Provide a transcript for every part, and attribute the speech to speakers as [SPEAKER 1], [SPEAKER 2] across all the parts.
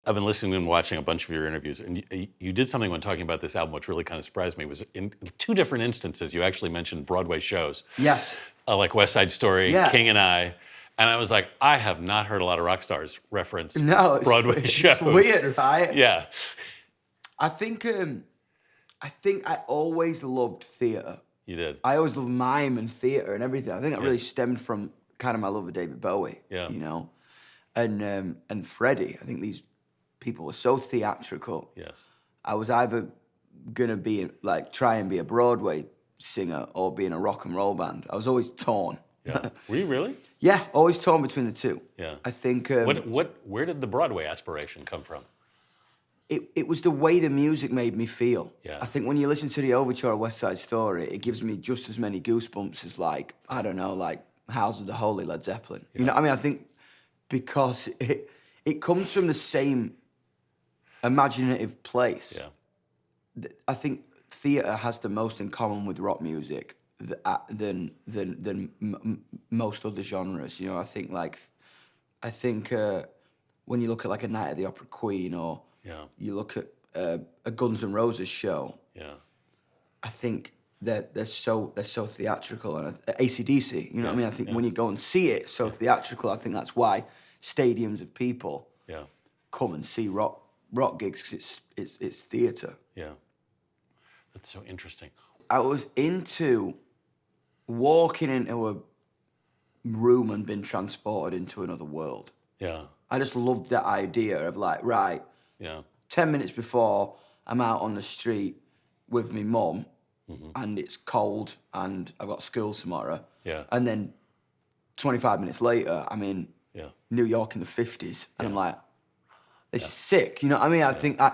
[SPEAKER 1] I've been listening and watching a bunch of your interviews, and you did something when talking about this album, which really kind of surprised me. Was in two different instances, you actually mentioned Broadway shows.
[SPEAKER 2] Yes.
[SPEAKER 1] Like West Side Story,
[SPEAKER 2] Yeah.
[SPEAKER 1] King and I. And I was like, I have not heard a lot of rock stars reference Broadway
[SPEAKER 2] it's
[SPEAKER 1] shows.
[SPEAKER 2] Weird, right?
[SPEAKER 1] Yeah.
[SPEAKER 2] I think I always loved theatre.
[SPEAKER 1] You did.
[SPEAKER 2] I always loved mime and theatre and everything. I think that really stemmed from kind of my love of David Bowie.
[SPEAKER 1] Yeah.
[SPEAKER 2] You know, and Freddie. I think these people were so theatrical.
[SPEAKER 1] Yes.
[SPEAKER 2] I was either gonna be like try and be a Broadway singer or be in a rock and roll band. I was always torn.
[SPEAKER 1] Yeah. Were you really?
[SPEAKER 2] Yeah, always torn between the two.
[SPEAKER 1] Yeah.
[SPEAKER 2] I think.
[SPEAKER 1] Where did the Broadway aspiration come from?
[SPEAKER 2] It was the way the music made me feel.
[SPEAKER 1] Yeah.
[SPEAKER 2] I think when you listen to the overture of West Side Story, it gives me just as many goosebumps as like, I don't know, like House of the Holy, Led Zeppelin. Yeah. You know what I mean? I think because it comes from the same imaginative place.
[SPEAKER 1] Yeah.
[SPEAKER 2] I think theatre has the most in common with rock music than most other genres. You know, I think when you look at like a Night at the Opera Queen or you look at a Guns N' Roses show, I think they're so theatrical, and AC/DC. You know what I mean? I think when you go and see it, it's so theatrical. I think that's why stadiums of people come and see rock gigs, because it's theatre.
[SPEAKER 1] Yeah, that's so interesting.
[SPEAKER 2] I was into walking into a room and being transported into another world.
[SPEAKER 1] Yeah.
[SPEAKER 2] I just loved that idea of like, right, 10 minutes before I'm out on the street with my mum, and it's cold and I've got school tomorrow.
[SPEAKER 1] Yeah.
[SPEAKER 2] And then 25 minutes later, I'm in New York in the 50s, and I'm like, this is sick. You know what I mean? I think I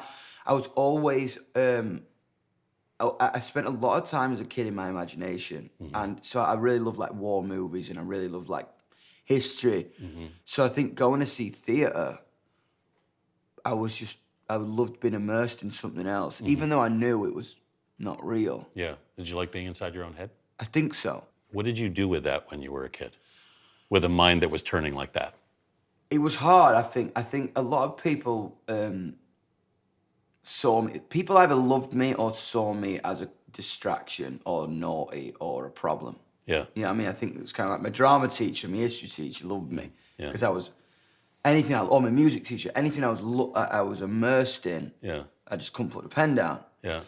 [SPEAKER 2] was always, I spent a lot of time as a kid in my imagination. And so I really love like war movies, and I really love like history. So I think going to see theatre, I loved being immersed in something else, even though I knew it was not real.
[SPEAKER 1] Yeah. Did you like being inside your own head?
[SPEAKER 2] I think so.
[SPEAKER 1] What did you do with that when you were a kid? With a mind that was turning like that?
[SPEAKER 2] It was hard, I think. I think a lot of people saw me. People either loved me or saw me as a distraction or naughty or a problem.
[SPEAKER 1] Yeah.
[SPEAKER 2] You know what I mean? I think it was kind of like my drama teacher, my history teacher loved me because I was anything, or my music teacher, anything I was immersed in.
[SPEAKER 1] Yeah.
[SPEAKER 2] I just couldn't put the pen down.
[SPEAKER 1] Yeah.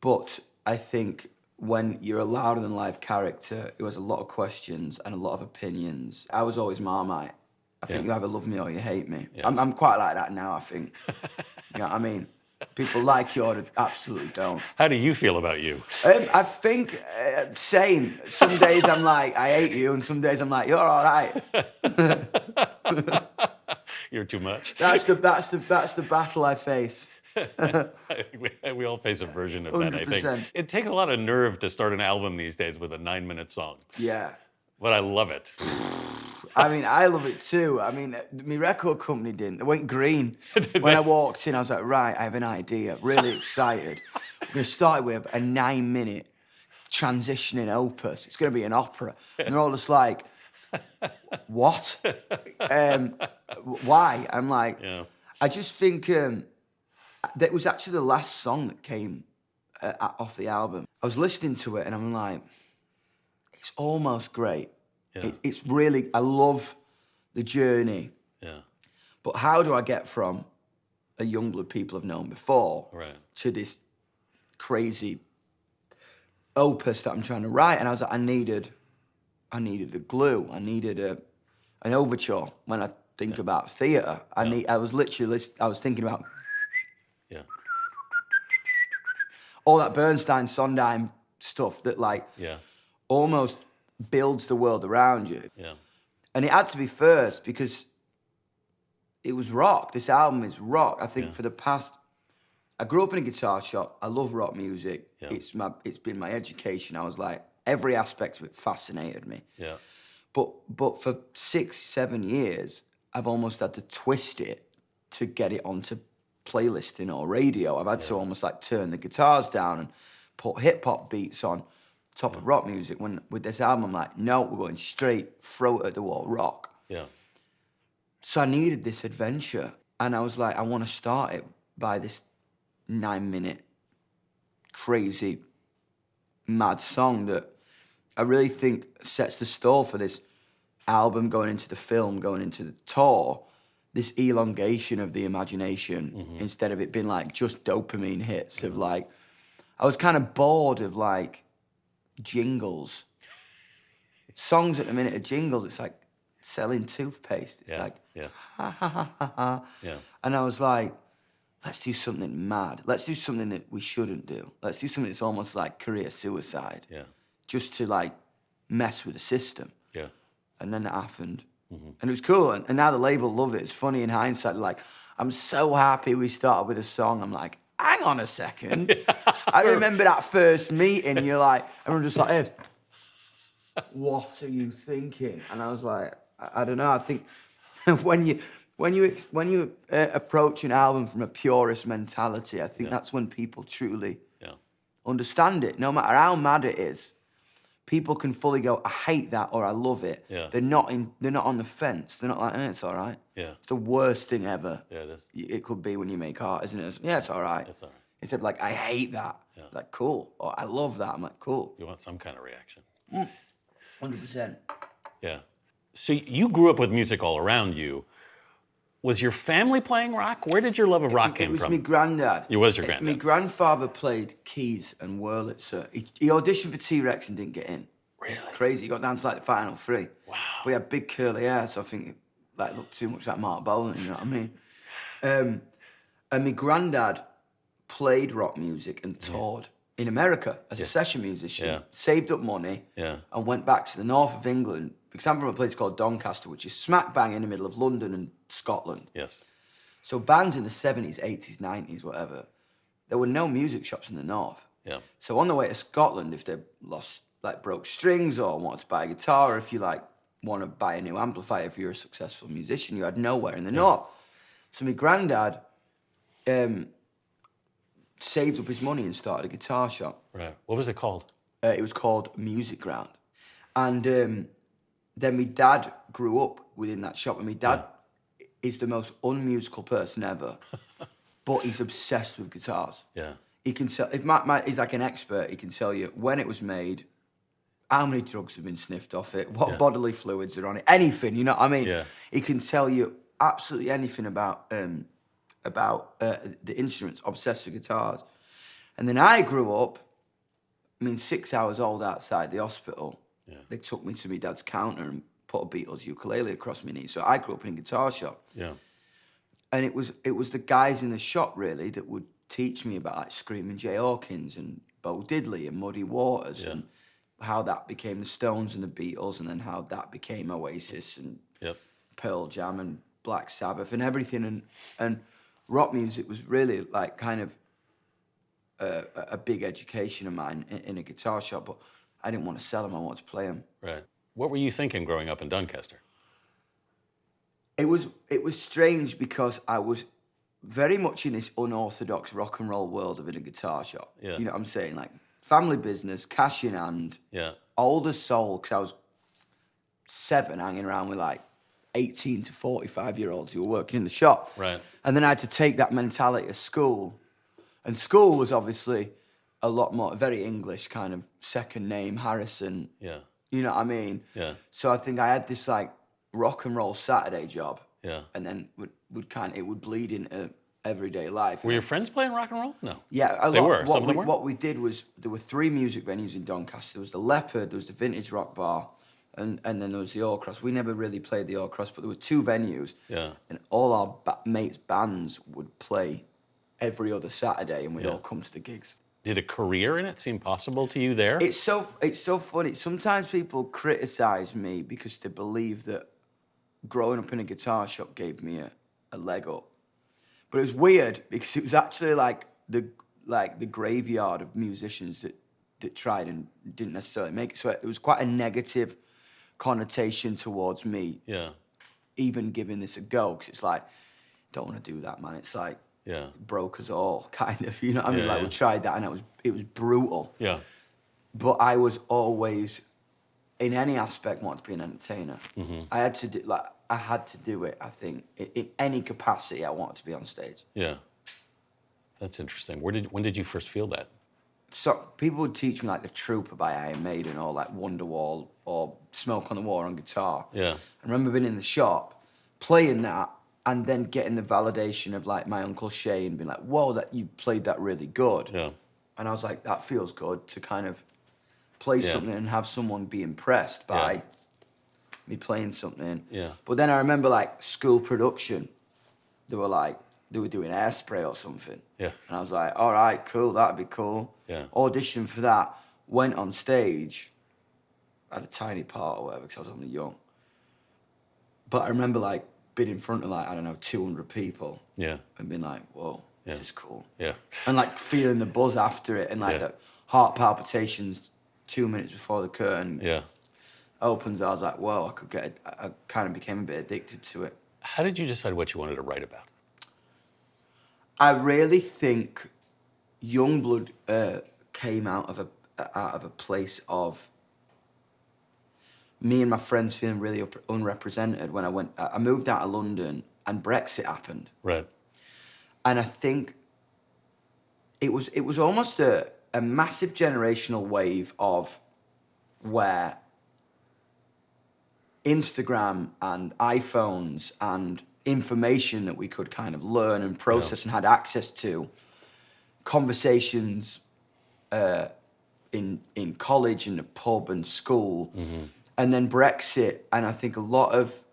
[SPEAKER 2] But I think when you're a louder-than-life character, it was a lot of questions and a lot of opinions. I was always Marmite. I think you either love me or you hate me.
[SPEAKER 1] Yes.
[SPEAKER 2] I'm quite like that now, I think. You know what I mean? People like you or they absolutely don't.
[SPEAKER 1] How do you feel about you?
[SPEAKER 2] I think same. Some days I'm like, I hate you, and some days I'm like, you're all right.
[SPEAKER 1] You're too much.
[SPEAKER 2] That's the battle I face.
[SPEAKER 1] We all face a version of that,
[SPEAKER 2] 100%.
[SPEAKER 1] I think. It takes a lot of nerve to start an album these days with a 9-minute song.
[SPEAKER 2] Yeah.
[SPEAKER 1] But I love it.
[SPEAKER 2] I mean, I love it too. I mean, my record company didn't. It went green. When I walked in, I was like, right, I have an idea. Really excited. We're going to start with a 9-minute transitioning opus. It's going to be an opera. And they're all just like, what? Why? I'm like, I just think that was actually the last song that came off the album. I was listening to it and I'm like, it's almost great.
[SPEAKER 1] Yeah.
[SPEAKER 2] It's really, I love the journey.
[SPEAKER 1] Yeah.
[SPEAKER 2] But how do I get from a Yungblud people have known before to this crazy opus that I'm trying to write? And I was like, I needed the glue. I needed an overture. When I think about theatre, I was thinking about all that Bernstein, Sondheim stuff that like almost builds the world around you.
[SPEAKER 1] Yeah.
[SPEAKER 2] And it had to be first because it was rock. This album is rock. I think for the past, I grew up in a guitar shop. I love rock music. Yeah. It's been my education. I was like, every aspect of it fascinated me.
[SPEAKER 1] Yeah.
[SPEAKER 2] But for 6-7 years, I've almost had to twist it to get it onto playlisting or radio. I've had to almost like turn the guitars down and put hip hop beats on top of rock music. When with this album, I'm like, no, we're going straight, throw it at the wall, rock.
[SPEAKER 1] Yeah.
[SPEAKER 2] So I needed this adventure. And I was like, I want to start it by this 9-minute crazy mad song that I really think sets the stall for this album, going into the film, going into the tour, this elongation of the imagination instead of it being like just dopamine hits of like, I was kind of bored of like jingles. Songs at the minute are jingles. It's like selling toothpaste. It's like, ha ha ha ha ha.
[SPEAKER 1] Yeah.
[SPEAKER 2] And I was like, let's do something mad. Let's do something that we shouldn't do. Let's do something that's almost like career suicide.
[SPEAKER 1] Yeah.
[SPEAKER 2] Just to like mess with the system.
[SPEAKER 1] Yeah.
[SPEAKER 2] And then it happened. And it was cool. And now the label love it. It's funny in hindsight. Like, I'm so happy we started with a song. I'm like, hang on a second. I remember that first meeting. You're like, everyone just like, hey, what are you thinking? And I was like, I don't know. I think when you approach an album from a purist mentality, I think that's when people truly understand it. No matter how mad it is, people can fully go, I hate that or I love it.
[SPEAKER 1] Yeah.
[SPEAKER 2] They're not on the fence. They're not like, it's all right.
[SPEAKER 1] Yeah.
[SPEAKER 2] It's the worst thing ever.
[SPEAKER 1] Yeah, it is.
[SPEAKER 2] It could be when you make art, isn't it? Yeah, it's all right.
[SPEAKER 1] It's all right.
[SPEAKER 2] Instead of like, I hate that.
[SPEAKER 1] Yeah.
[SPEAKER 2] Like, cool. Or I love that. I'm like, cool.
[SPEAKER 1] You want some kind of reaction.
[SPEAKER 2] 100%.
[SPEAKER 1] Yeah. So you grew up with music all around you. Was your family playing rock? Where did your love of rock came
[SPEAKER 2] It was
[SPEAKER 1] from?
[SPEAKER 2] my granddad.
[SPEAKER 1] It was your granddad.
[SPEAKER 2] My grandfather played keys and Wurlitzer. He auditioned for T-Rex and didn't get in.
[SPEAKER 1] Really?
[SPEAKER 2] Crazy. He got down to like the final three.
[SPEAKER 1] Wow.
[SPEAKER 2] But he had big curly hair, so I think it like looked too much like Mark Bolan, you know what I mean? And my granddad played rock music and toured in America as a session musician.
[SPEAKER 1] Yeah.
[SPEAKER 2] Saved up money and went back to the north of England, because I'm from a place called Doncaster, which is smack bang in the middle of London and Scotland.
[SPEAKER 1] Yes.
[SPEAKER 2] So bands in the 70s, 80s, 90s, whatever, there were no music shops in the north.
[SPEAKER 1] Yeah.
[SPEAKER 2] So on the way to Scotland, if they broke strings or wanted to buy a guitar, or if you like want to buy a new amplifier, if you're a successful musician, you had nowhere in the north. So my granddad saved up his money and started a guitar shop.
[SPEAKER 1] Right. What was it called?
[SPEAKER 2] It was called Music Ground. And then my dad grew up within that shop, and my dad is the most unmusical person ever, but he's obsessed with guitars.
[SPEAKER 1] Yeah.
[SPEAKER 2] He can tell, he's like an expert, he can tell you when it was made, how many drugs have been sniffed off it, what bodily fluids are on it, anything, you know what I mean?
[SPEAKER 1] Yeah.
[SPEAKER 2] He can tell you absolutely anything about the instruments, obsessed with guitars. And then I grew up, 6 hours old outside the hospital. Yeah. They took me to my dad's counter and put a Beatles ukulele across my knee. So I grew up in a guitar shop. Yeah. And it was the guys in the shop really that would teach me about like Screaming Jay Hawkins and Bo Diddley and Muddy Waters and how that became the Stones and the Beatles, and then how that became Oasis and Pearl Jam and Black Sabbath and everything. And rock music was really like kind of a big education of mine in a guitar shop, but I didn't want to sell them, I wanted to play them.
[SPEAKER 1] Right. What were you thinking growing up in Doncaster?
[SPEAKER 2] It was strange because I was very much in this unorthodox rock and roll world of in a guitar shop. Yeah. You know what I'm saying? Like family business, cash in hand, old as soul, because I was 7 hanging around with like 18 to 45-year-olds who were working in the shop. Right. And then I had to take that mentality to school. And school was obviously a lot more, very English kind of second name, Harrison. Yeah. You know what I mean? Yeah. So I think I had this like rock and roll Saturday job. Yeah. And then it would bleed into everyday life.
[SPEAKER 1] Were your friends playing rock and roll? No.
[SPEAKER 2] Yeah, a lot.
[SPEAKER 1] They were. Some of them were?
[SPEAKER 2] What we did was, there were 3 music venues in Doncaster. There was the Leopard, there was the Vintage Rock Bar, and then there was the All Cross. We never really played the All Cross, but there were 2 venues. Yeah. And all our mates' bands would play every other Saturday, and we'd all come to the gigs.
[SPEAKER 1] Did a career in it seem possible to you there?
[SPEAKER 2] It's so funny. Sometimes people criticize me because they believe that growing up in a guitar shop gave me a leg up. But it was weird because it was actually like the graveyard of musicians that tried and didn't necessarily make it. So it was quite a negative connotation towards me. Yeah. Even giving this a go, because it's like, don't want to do that, man. It's like, broke us all, kind of. You know what I mean? We tried that and it was brutal. Yeah. But I was always, in any aspect, wanted to be an entertainer. Mm-hmm. I had to do, I had to do it. I think in any capacity, I wanted to be on stage.
[SPEAKER 1] Yeah. That's interesting. When did you first feel that?
[SPEAKER 2] So people would teach me like The Trooper by Iron Maiden or like Wonderwall or Smoke on the Water on guitar.
[SPEAKER 1] Yeah.
[SPEAKER 2] I remember being in the shop, playing that, and then getting the validation of like my Uncle Shay and being like, whoa, that you played that really good.
[SPEAKER 1] Yeah.
[SPEAKER 2] And I was like, that feels good to kind of play something and have someone be impressed by me playing something.
[SPEAKER 1] Yeah.
[SPEAKER 2] But then I remember like school production, they were doing Hairspray or something.
[SPEAKER 1] Yeah.
[SPEAKER 2] And I was like, all right, cool, that'd be cool.
[SPEAKER 1] Yeah.
[SPEAKER 2] Auditioned for that, went on stage, had a tiny part or whatever because I was only young. But I remember like being in front of like, I don't know, 200 people.
[SPEAKER 1] Yeah.
[SPEAKER 2] And being like, whoa, this is cool.
[SPEAKER 1] Yeah.
[SPEAKER 2] And like feeling the buzz after it and like the heart palpitations 2 minutes before the curtain opens. I was like, whoa, I kind of became a bit addicted to it.
[SPEAKER 1] How did you decide what you wanted to write about?
[SPEAKER 2] I really think Yungblud came out of a place of me and my friends feeling really unrepresented when I moved out of London and Brexit happened.
[SPEAKER 1] Right.
[SPEAKER 2] And I think it was almost a massive generational wave of where Instagram and iPhones and information that we could kind of learn and process and had access to, conversations in college, in the pub and school, and then Brexit, and I think a lot of,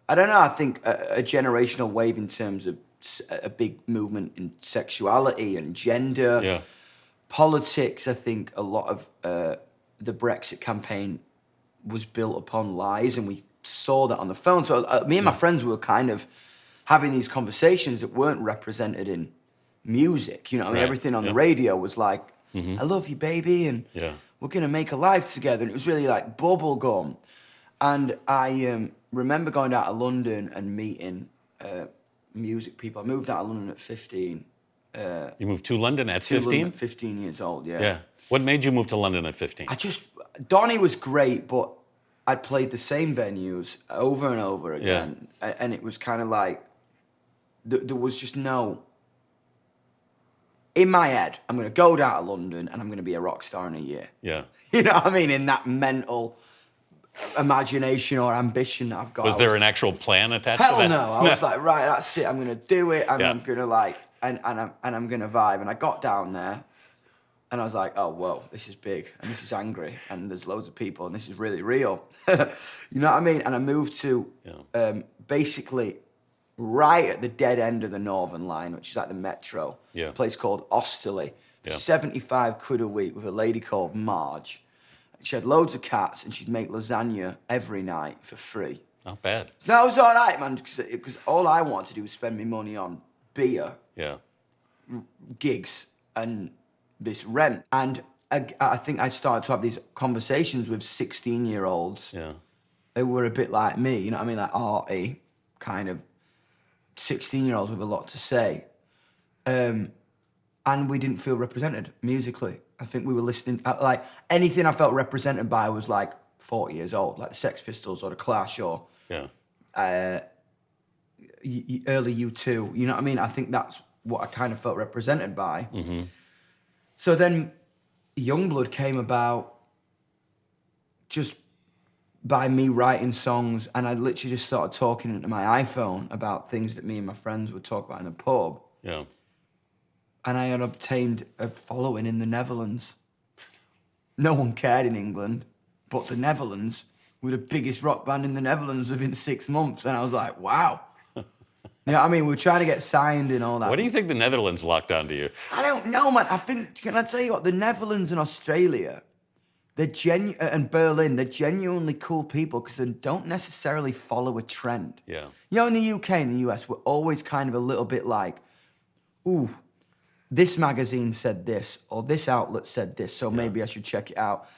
[SPEAKER 2] I don't know, I think a generational wave in terms of a big movement in sexuality and gender, politics. I think a lot of the Brexit campaign was built upon lies, and we saw that on the phone. So me and my friends were kind of having these conversations that weren't represented in music. You know, I mean, everything on the radio was like, I love you, baby, and we're going to make a life together. And it was really like bubble gum. And I remember going out to London and meeting music people. I moved out of London at 15.
[SPEAKER 1] You moved to London at 15?
[SPEAKER 2] London at 15 years old,
[SPEAKER 1] Yeah. What made you move to London at 15?
[SPEAKER 2] Donny was great, but I'd played the same venues over and over again. And it was kind of like, there was just no, in my head, I'm going to go down to London and I'm going to be a rock star in a year.
[SPEAKER 1] Yeah.
[SPEAKER 2] You know what I mean? In that mental imagination or ambition that I've got.
[SPEAKER 1] Was there an actual plan attached to that?
[SPEAKER 2] Hell no. I was like, right, that's it. I'm going to do it. And I'm going to like, and I'm going to vibe. And I got down there and I was like, oh, whoa, this is big. And this is angry. And there's loads of people. And this is really real. You know what I mean? And I moved to basically right at the dead end of the Northern Line, which is like the metro. A place called Osterley. For 75 quid a week with a lady called Marge. She had loads of cats and she'd make lasagna every night for free.
[SPEAKER 1] Not bad.
[SPEAKER 2] No, it was all right, man, because all I wanted to do was spend my money on beer, gigs, and this rent. And I think I started to have these conversations with 16-year-olds who were a bit like me, you know what I mean, like arty, kind of 16-year-olds with a lot to say. And we didn't feel represented musically. I think we were listening, like anything I felt represented by was like 40 years old, like the Sex Pistols or the Clash or early U2, you know what I mean? I think that's what I kind of felt represented by. So then Yungblud came about just by me writing songs, and I literally just started talking into my iPhone about things that me and my friends would talk about in the pub. And I had obtained a following in the Netherlands. No one cared in England, but the Netherlands were the biggest rock band in the Netherlands within 6 months. And I was like, wow. You know what I mean? We were trying to get signed and all that.
[SPEAKER 1] What do you think the Netherlands locked onto you?
[SPEAKER 2] I don't know, man. I think, can I tell you what? The Netherlands and Australia, and Berlin, they're genuinely cool people because they don't necessarily follow a trend. You know, in the UK and the US, we're always kind of a little bit like, ooh, this magazine said this, or this outlet said this, so maybe I should check it out.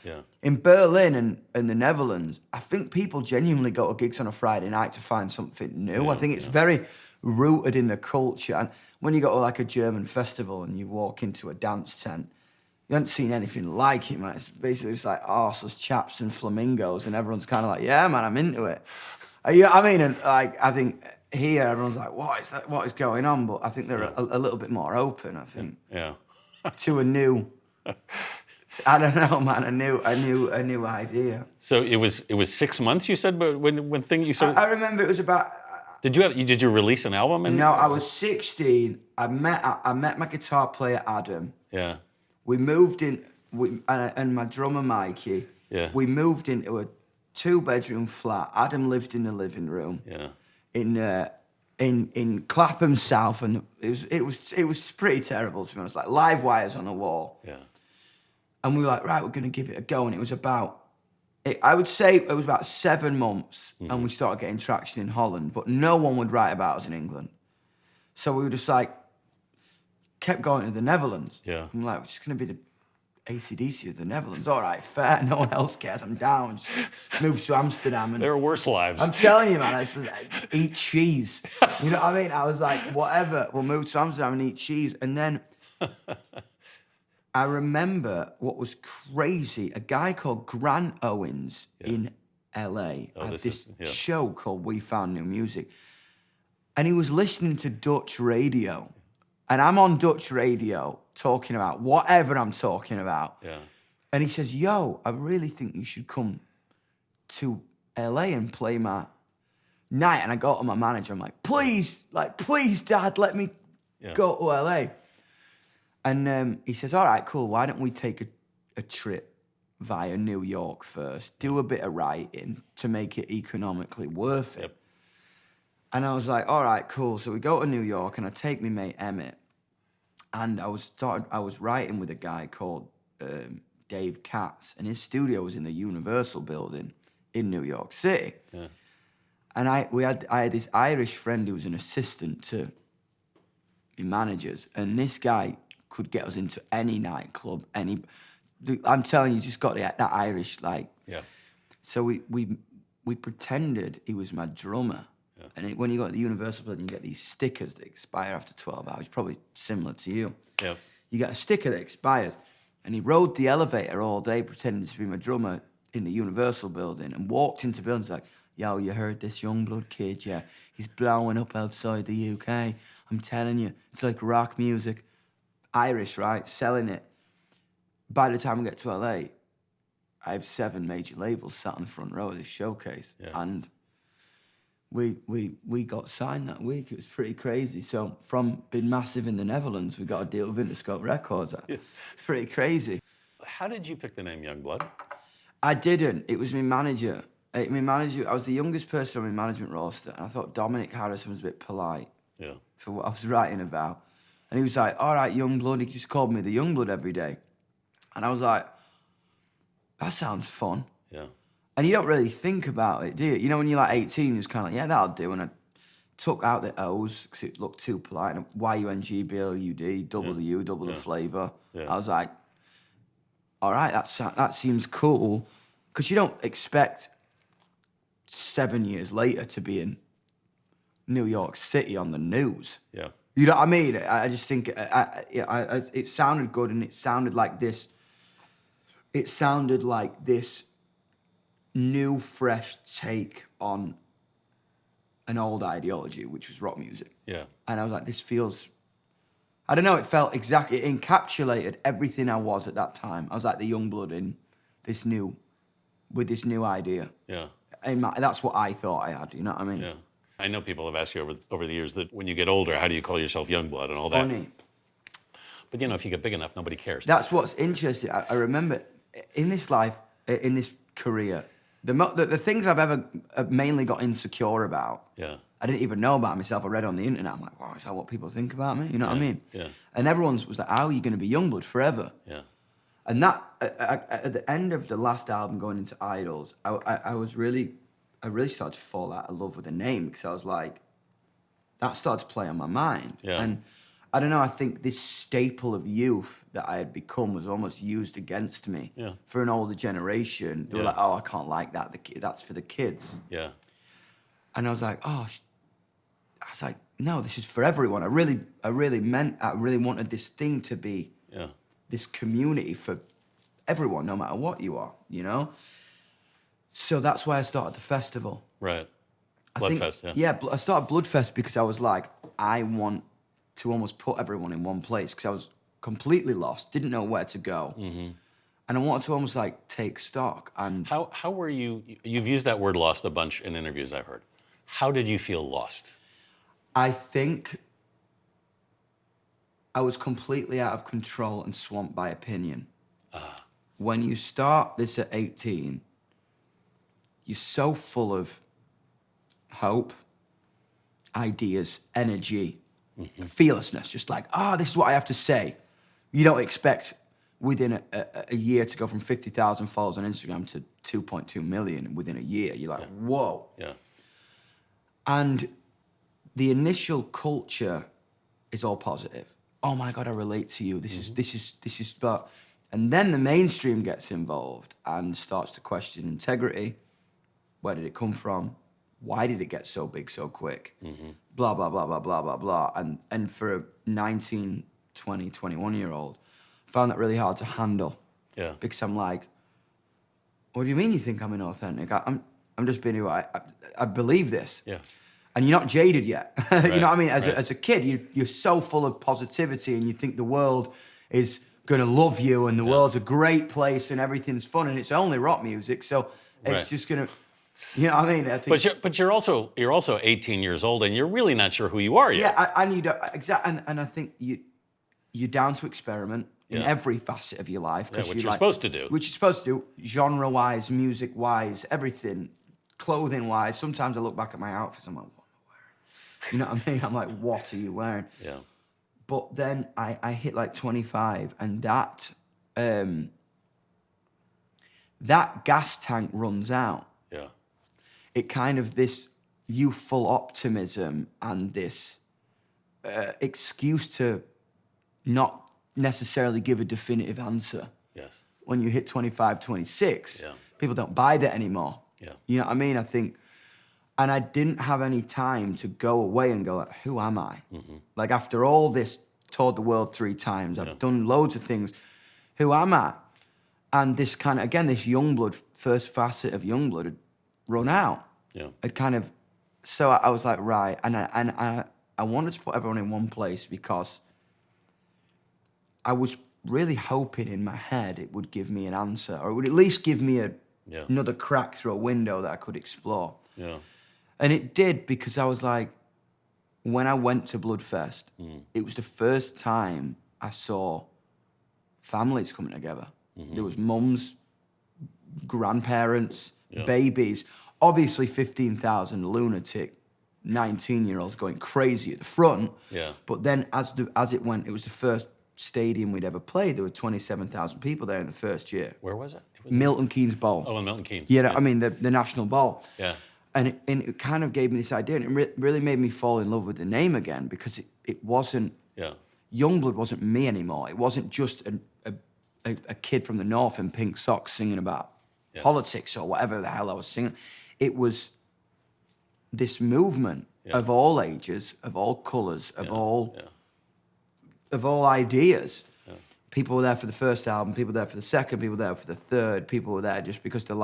[SPEAKER 2] In Berlin and the Netherlands, I think people genuinely go to gigs on a Friday night to find something new. I think it's very rooted in the culture. And when you go to like a German festival and you walk into a dance tent, you haven't seen anything like it, man. It's basically just like arseless chaps and flamingos, and everyone's kind of like, yeah, man, I'm into it. Yeah, I mean, and like I think here everyone's like, "What is that? What is going on?" But I think they're a little bit more open. I think
[SPEAKER 1] Yeah.
[SPEAKER 2] to a new, I don't know, man, a new idea.
[SPEAKER 1] So it was 6 months you said, but when thing you sort
[SPEAKER 2] I
[SPEAKER 1] of
[SPEAKER 2] remember it was about.
[SPEAKER 1] did you release an album?
[SPEAKER 2] No, I was 16. I met my guitar player Adam.
[SPEAKER 1] Yeah.
[SPEAKER 2] We moved in, and my drummer Mikey.
[SPEAKER 1] Yeah.
[SPEAKER 2] We moved into a 2-bedroom flat. Adam lived in the living room.
[SPEAKER 1] Yeah.
[SPEAKER 2] In Clapham South, and it was pretty terrible, to be honest. Like live wires on the wall.
[SPEAKER 1] Yeah.
[SPEAKER 2] And we were like, right, we're gonna give it a go. And it was about, I would say it was about 7 months, and we started getting traction in Holland, but no one would write about us in England. So we were just like, kept going to the Netherlands.
[SPEAKER 1] Yeah.
[SPEAKER 2] I'm like, we're just gonna be the AC/DC of the Netherlands. All right, fair. No one else cares. I'm down. Just moved to Amsterdam, and
[SPEAKER 1] There are worse lives.
[SPEAKER 2] I'm telling you, man, I said, eat cheese. You know what I mean? I was like, whatever. We'll move to Amsterdam and eat cheese. And then I remember what was crazy. A guy called Grant Owens in LA had this show called We Found New Music. And he was listening to Dutch radio. And I'm on Dutch radio talking about whatever I'm talking about.
[SPEAKER 1] Yeah.
[SPEAKER 2] And he says, yo, I really think you should come to LA and play my night. And I go to my manager, I'm like, please, Dad, let me go to LA. And he says, all right, cool. Why don't we take a trip via New York first, do a bit of writing to make it economically worth it.
[SPEAKER 1] Yep.
[SPEAKER 2] And I was like, all right, cool. So we go to New York, and I take my mate Emmett, and I was writing with a guy called Dave Katz, and his studio was in the Universal building in New York City.
[SPEAKER 1] Yeah.
[SPEAKER 2] And I had this Irish friend who was an assistant to my managers, and this guy could get us into any nightclub, I'm telling you, just got that Irish, like.
[SPEAKER 1] Yeah.
[SPEAKER 2] So we pretended he was my drummer. Yeah. And when you go to the Universal building, you get these stickers that expire after 12 hours, probably similar to you.
[SPEAKER 1] Yeah.
[SPEAKER 2] You get a sticker that expires. And he rode the elevator all day pretending to be my drummer in the Universal building, and walked into buildings like, yo, you heard this Yungblud kid? Yeah, he's blowing up outside the UK. I'm telling you, it's like rock music. Irish, right? Selling it. By the time we get to LA, I have 7 major labels sat on the front row of this showcase. Yeah. And we got signed that week. It was pretty crazy. So from being massive in the Netherlands, we got a deal with Interscope Records. Yeah. Pretty crazy.
[SPEAKER 1] How did you pick the name Yungblud?
[SPEAKER 2] I didn't. It was my manager. I was the youngest person on my management roster, and I thought Dominic Harrison was a bit polite for what I was writing about. And he was like, all right, Yungblud. He just called me the Yungblud every day. And I was like, that sounds fun. Yeah. And you don't really think about it, do you? You know, when you're like 18, you're just kind of like, yeah, that'll do. And I took out the O's because it looked too polite. And Y-U-N-G-B-L-U-D, double the U, double the flavour. Yeah. I was like, all right, that seems cool. Because you don't expect 7 years later to be in New York City on the news. Yeah. You know what I mean? I just think it sounded good, and it sounded like this. It sounded like this new, fresh take on an old ideology, which was rock music. Yeah. And I was like, this feels. I don't know. It felt exactly. It encapsulated everything I was at that time. I was like the Yungblud in this new, with this new idea. Yeah. And that's what I thought I had. You know what I mean?
[SPEAKER 1] Yeah. I know people have asked you over the years that when you get older, how do you call yourself Yungblud and all that?
[SPEAKER 2] Funny.
[SPEAKER 1] But you know, if you get big enough, nobody cares.
[SPEAKER 2] That's what's interesting. I remember in this life, in this career, the things I've ever mainly got insecure about. Yeah. I didn't even know about myself. I read on the internet. I'm like, wow, is that what people think about me? You know what I mean? Yeah. And everyone was like, how are you going to be Yungblud forever? Yeah. And that at the end of the last album, going into Idols, I really started to fall out of love with the name, because I was like, that started to play on my mind. Yeah. And I don't know, I think this staple of youth that I had become was almost used against me for an older generation. They were like, oh, I can't like that. That's for the kids. Yeah. And I was like, no, this is for everyone. I really wanted this thing to be this community for everyone, no matter what you are, you know? So that's why I started the festival.
[SPEAKER 1] Right. Bloodfest, yeah.
[SPEAKER 2] Yeah, I started Bloodfest because I was like, I want to almost put everyone in one place because I was completely lost, didn't know where to go. And I wanted to almost like take stock. And
[SPEAKER 1] How were you? You've used that word "lost" a bunch in interviews I've heard. How did you feel lost?
[SPEAKER 2] I think I was completely out of control and swamped by opinion. When you start this at 18, you're so full of hope, ideas, energy, fearlessness, just like, this is what I have to say. You don't expect within a year to go from 50,000 followers on Instagram to 2.2 million within a year. You're like, whoa.
[SPEAKER 1] Yeah.
[SPEAKER 2] And the initial culture is all positive. Oh my God, I relate to you. This is, but, and then the mainstream gets involved and starts to question integrity. Where did it come from? Why did it get so big so quick? Blah, blah, blah, blah, blah, blah, blah. And for a 19, 20, 21-year-old, I found that really hard to handle.
[SPEAKER 1] Yeah.
[SPEAKER 2] Because I'm like, what do you mean you think I'm inauthentic? I'm just being who I believe this.
[SPEAKER 1] Yeah.
[SPEAKER 2] And you're not jaded yet. You
[SPEAKER 1] Right,
[SPEAKER 2] know what I mean? As
[SPEAKER 1] right.
[SPEAKER 2] a kid, you're so full of positivity and you think the world is gonna love you and the world's a great place and everything's fun and it's only rock music, so it's
[SPEAKER 1] Right.
[SPEAKER 2] just gonna, you know what I mean? I think,
[SPEAKER 1] But you're also 18 years old and you're really not sure who you are yet.
[SPEAKER 2] yeah, I need and I think you're down to experiment in
[SPEAKER 1] Yeah.
[SPEAKER 2] every facet of your life.
[SPEAKER 1] Yeah,
[SPEAKER 2] 'Cause
[SPEAKER 1] which
[SPEAKER 2] you
[SPEAKER 1] you're supposed to do.
[SPEAKER 2] Which you're supposed to do, genre-wise, music-wise, everything, clothing-wise. Sometimes I look back at my outfits, I'm like, what am I wearing? You know what I mean? I'm like, what are you wearing?
[SPEAKER 1] Yeah.
[SPEAKER 2] But then I hit like 25, and that gas tank runs out.
[SPEAKER 1] Yeah.
[SPEAKER 2] It kind of, this youthful optimism and this excuse to not necessarily give a definitive answer.
[SPEAKER 1] Yes.
[SPEAKER 2] When you hit 25, 26,
[SPEAKER 1] Yeah.
[SPEAKER 2] people don't buy that anymore.
[SPEAKER 1] Yeah.
[SPEAKER 2] You know what I mean? I think, and I didn't have any time to go away and go, like, who am I? Like, after all this, toured the world 3 times, I've done loads of things, who am I? And this kind of, again, this Yungblud, first facet of Yungblud had run out.
[SPEAKER 1] Yeah.
[SPEAKER 2] It kind of, so I was like, right, and I wanted to put everyone in one place because I was really hoping in my head it would give me an answer, or it would at least give me another crack through a window that I could explore.
[SPEAKER 1] Yeah.
[SPEAKER 2] And it did, because I was like, when I went to Bloodfest, it was the first time I saw families coming together. There was mums, grandparents, babies, obviously 15,000 lunatic 19-year-olds going crazy at the front.
[SPEAKER 1] Yeah.
[SPEAKER 2] But then as it went, it was the first stadium we'd ever played. There were 27,000 people there in the first year.
[SPEAKER 1] Where was it?
[SPEAKER 2] Milton Keynes Bowl.
[SPEAKER 1] Oh, in Milton Keynes.
[SPEAKER 2] Yeah, I mean, the National Bowl.
[SPEAKER 1] Yeah.
[SPEAKER 2] And it kind of gave me this idea, and it really made me fall in love with the name again, because it wasn't,
[SPEAKER 1] Yeah.
[SPEAKER 2] Yungblud wasn't me anymore. It wasn't just a kid from the north in pink socks singing about politics or whatever the hell I was singing. It was this movement of all ages, of all colours, of all ideas. People were there for the first album, people were there for the second, people were there for the third, people were there just because they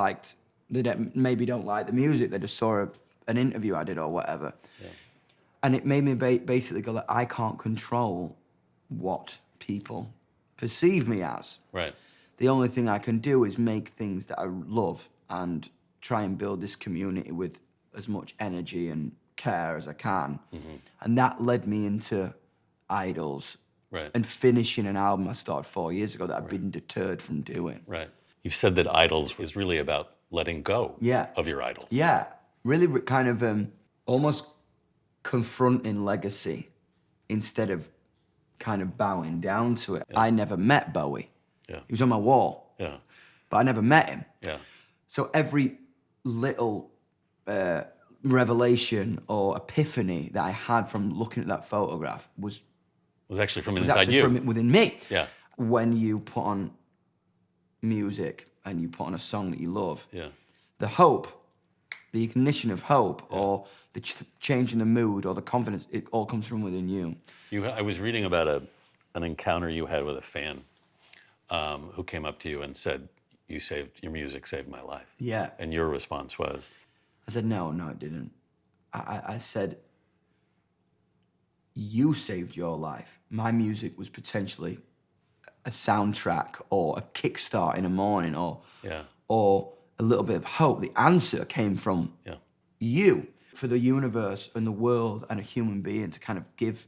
[SPEAKER 2] maybe don't like the music, they just saw an interview I did or whatever. Yeah. And it made me basically go, like, I can't control what people perceive me as.
[SPEAKER 1] Right.
[SPEAKER 2] The only thing I can do is make things that I love and try and build this community with as much energy and care as I can. And that led me into Idols.
[SPEAKER 1] Right.
[SPEAKER 2] And finishing an album I started 4 years ago that I've been deterred from doing.
[SPEAKER 1] Right. You've said that Idols is really about letting go of your idols.
[SPEAKER 2] Yeah. Really kind of almost confronting legacy instead of kind of bowing down to it. Yeah. I never met Bowie. Yeah. He was on my wall. Yeah. But I never met him. Yeah. So every little revelation or epiphany that I had from looking at that photograph was
[SPEAKER 1] actually from inside you.
[SPEAKER 2] From within me.
[SPEAKER 1] Yeah.
[SPEAKER 2] When you put on music and you put on a song that you love, the hope, the ignition of hope, or the change in the mood or the confidence, it all comes from within you.
[SPEAKER 1] I was reading about an encounter you had with a fan who came up to you and said, your music saved my life.
[SPEAKER 2] Yeah.
[SPEAKER 1] And your response was?
[SPEAKER 2] I said, no, it didn't. I said, you saved your life. My music was potentially a soundtrack or a kickstart in the morning or a little bit of hope. The answer came from you. For the universe and the world and a human being to kind of give,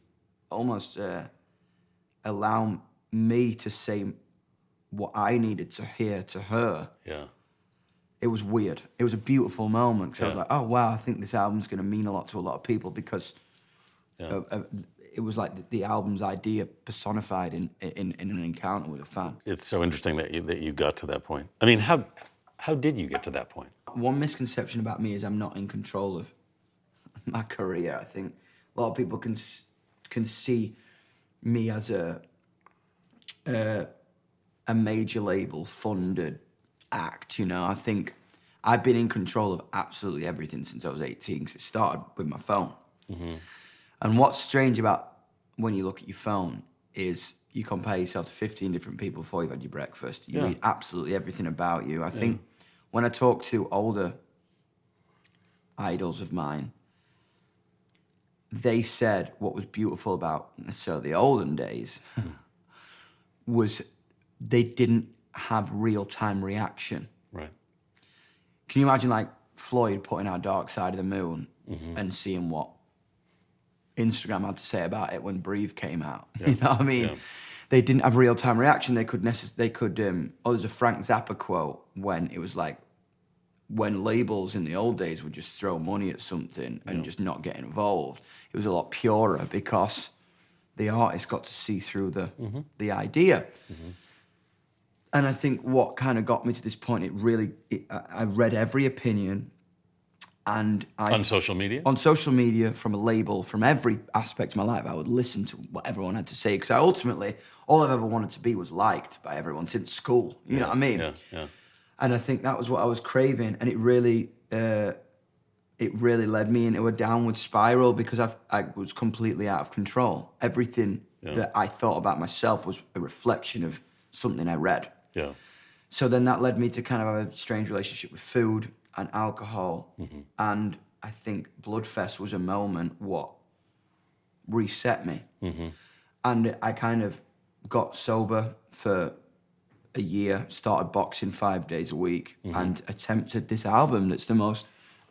[SPEAKER 2] almost allow me to say what I needed to hear to her.
[SPEAKER 1] Yeah.
[SPEAKER 2] It was weird. It was a beautiful moment because I was like, oh wow, I think this album's going to mean a lot to a lot of people because it was like the album's idea personified in an encounter with a fan.
[SPEAKER 1] It's so interesting that you got to that point. I mean, how did you get to that point?
[SPEAKER 2] One misconception about me is I'm not in control of my career. I think a lot of people can see me as a major label funded act, you know. I think I've been in control of absolutely everything since I was 18 because it started with my phone. Mm-hmm. And what's strange about when you look at your phone is you compare yourself to 15 different people before you've had your breakfast. You read absolutely everything about you. I think when I talk to older idols of mine, they said what was beautiful about necessarily the olden days was they didn't have real-time reaction.
[SPEAKER 1] Right.
[SPEAKER 2] Can you imagine like Floyd putting out Dark Side of the Moon and seeing what Instagram had to say about it when Breathe came out? Yeah. You know what I mean? Yeah. They didn't have real-time reaction. They could there's a Frank Zappa quote when it was like, when labels in the old days would just throw money at something and just not get involved, it was a lot purer because the artist got to see through the idea. Mm-hmm. And I think what kind of got me to this point, I read every opinion, and on
[SPEAKER 1] social media?
[SPEAKER 2] On social media, from a label, from every aspect of my life, I would listen to what everyone had to say, because ultimately, all I've ever wanted to be was liked by everyone since school, you know what I mean?
[SPEAKER 1] Yeah.
[SPEAKER 2] And I think that was what I was craving, and it really led me into a downward spiral because I was completely out of control. Everything that I thought about myself was a reflection of something I read.
[SPEAKER 1] Yeah.
[SPEAKER 2] So then that led me to kind of have a strange relationship with food and alcohol, and I think Bloodfest was a moment what reset me. And I kind of got sober for a year, started boxing 5 days a week, and attempted this album that's the most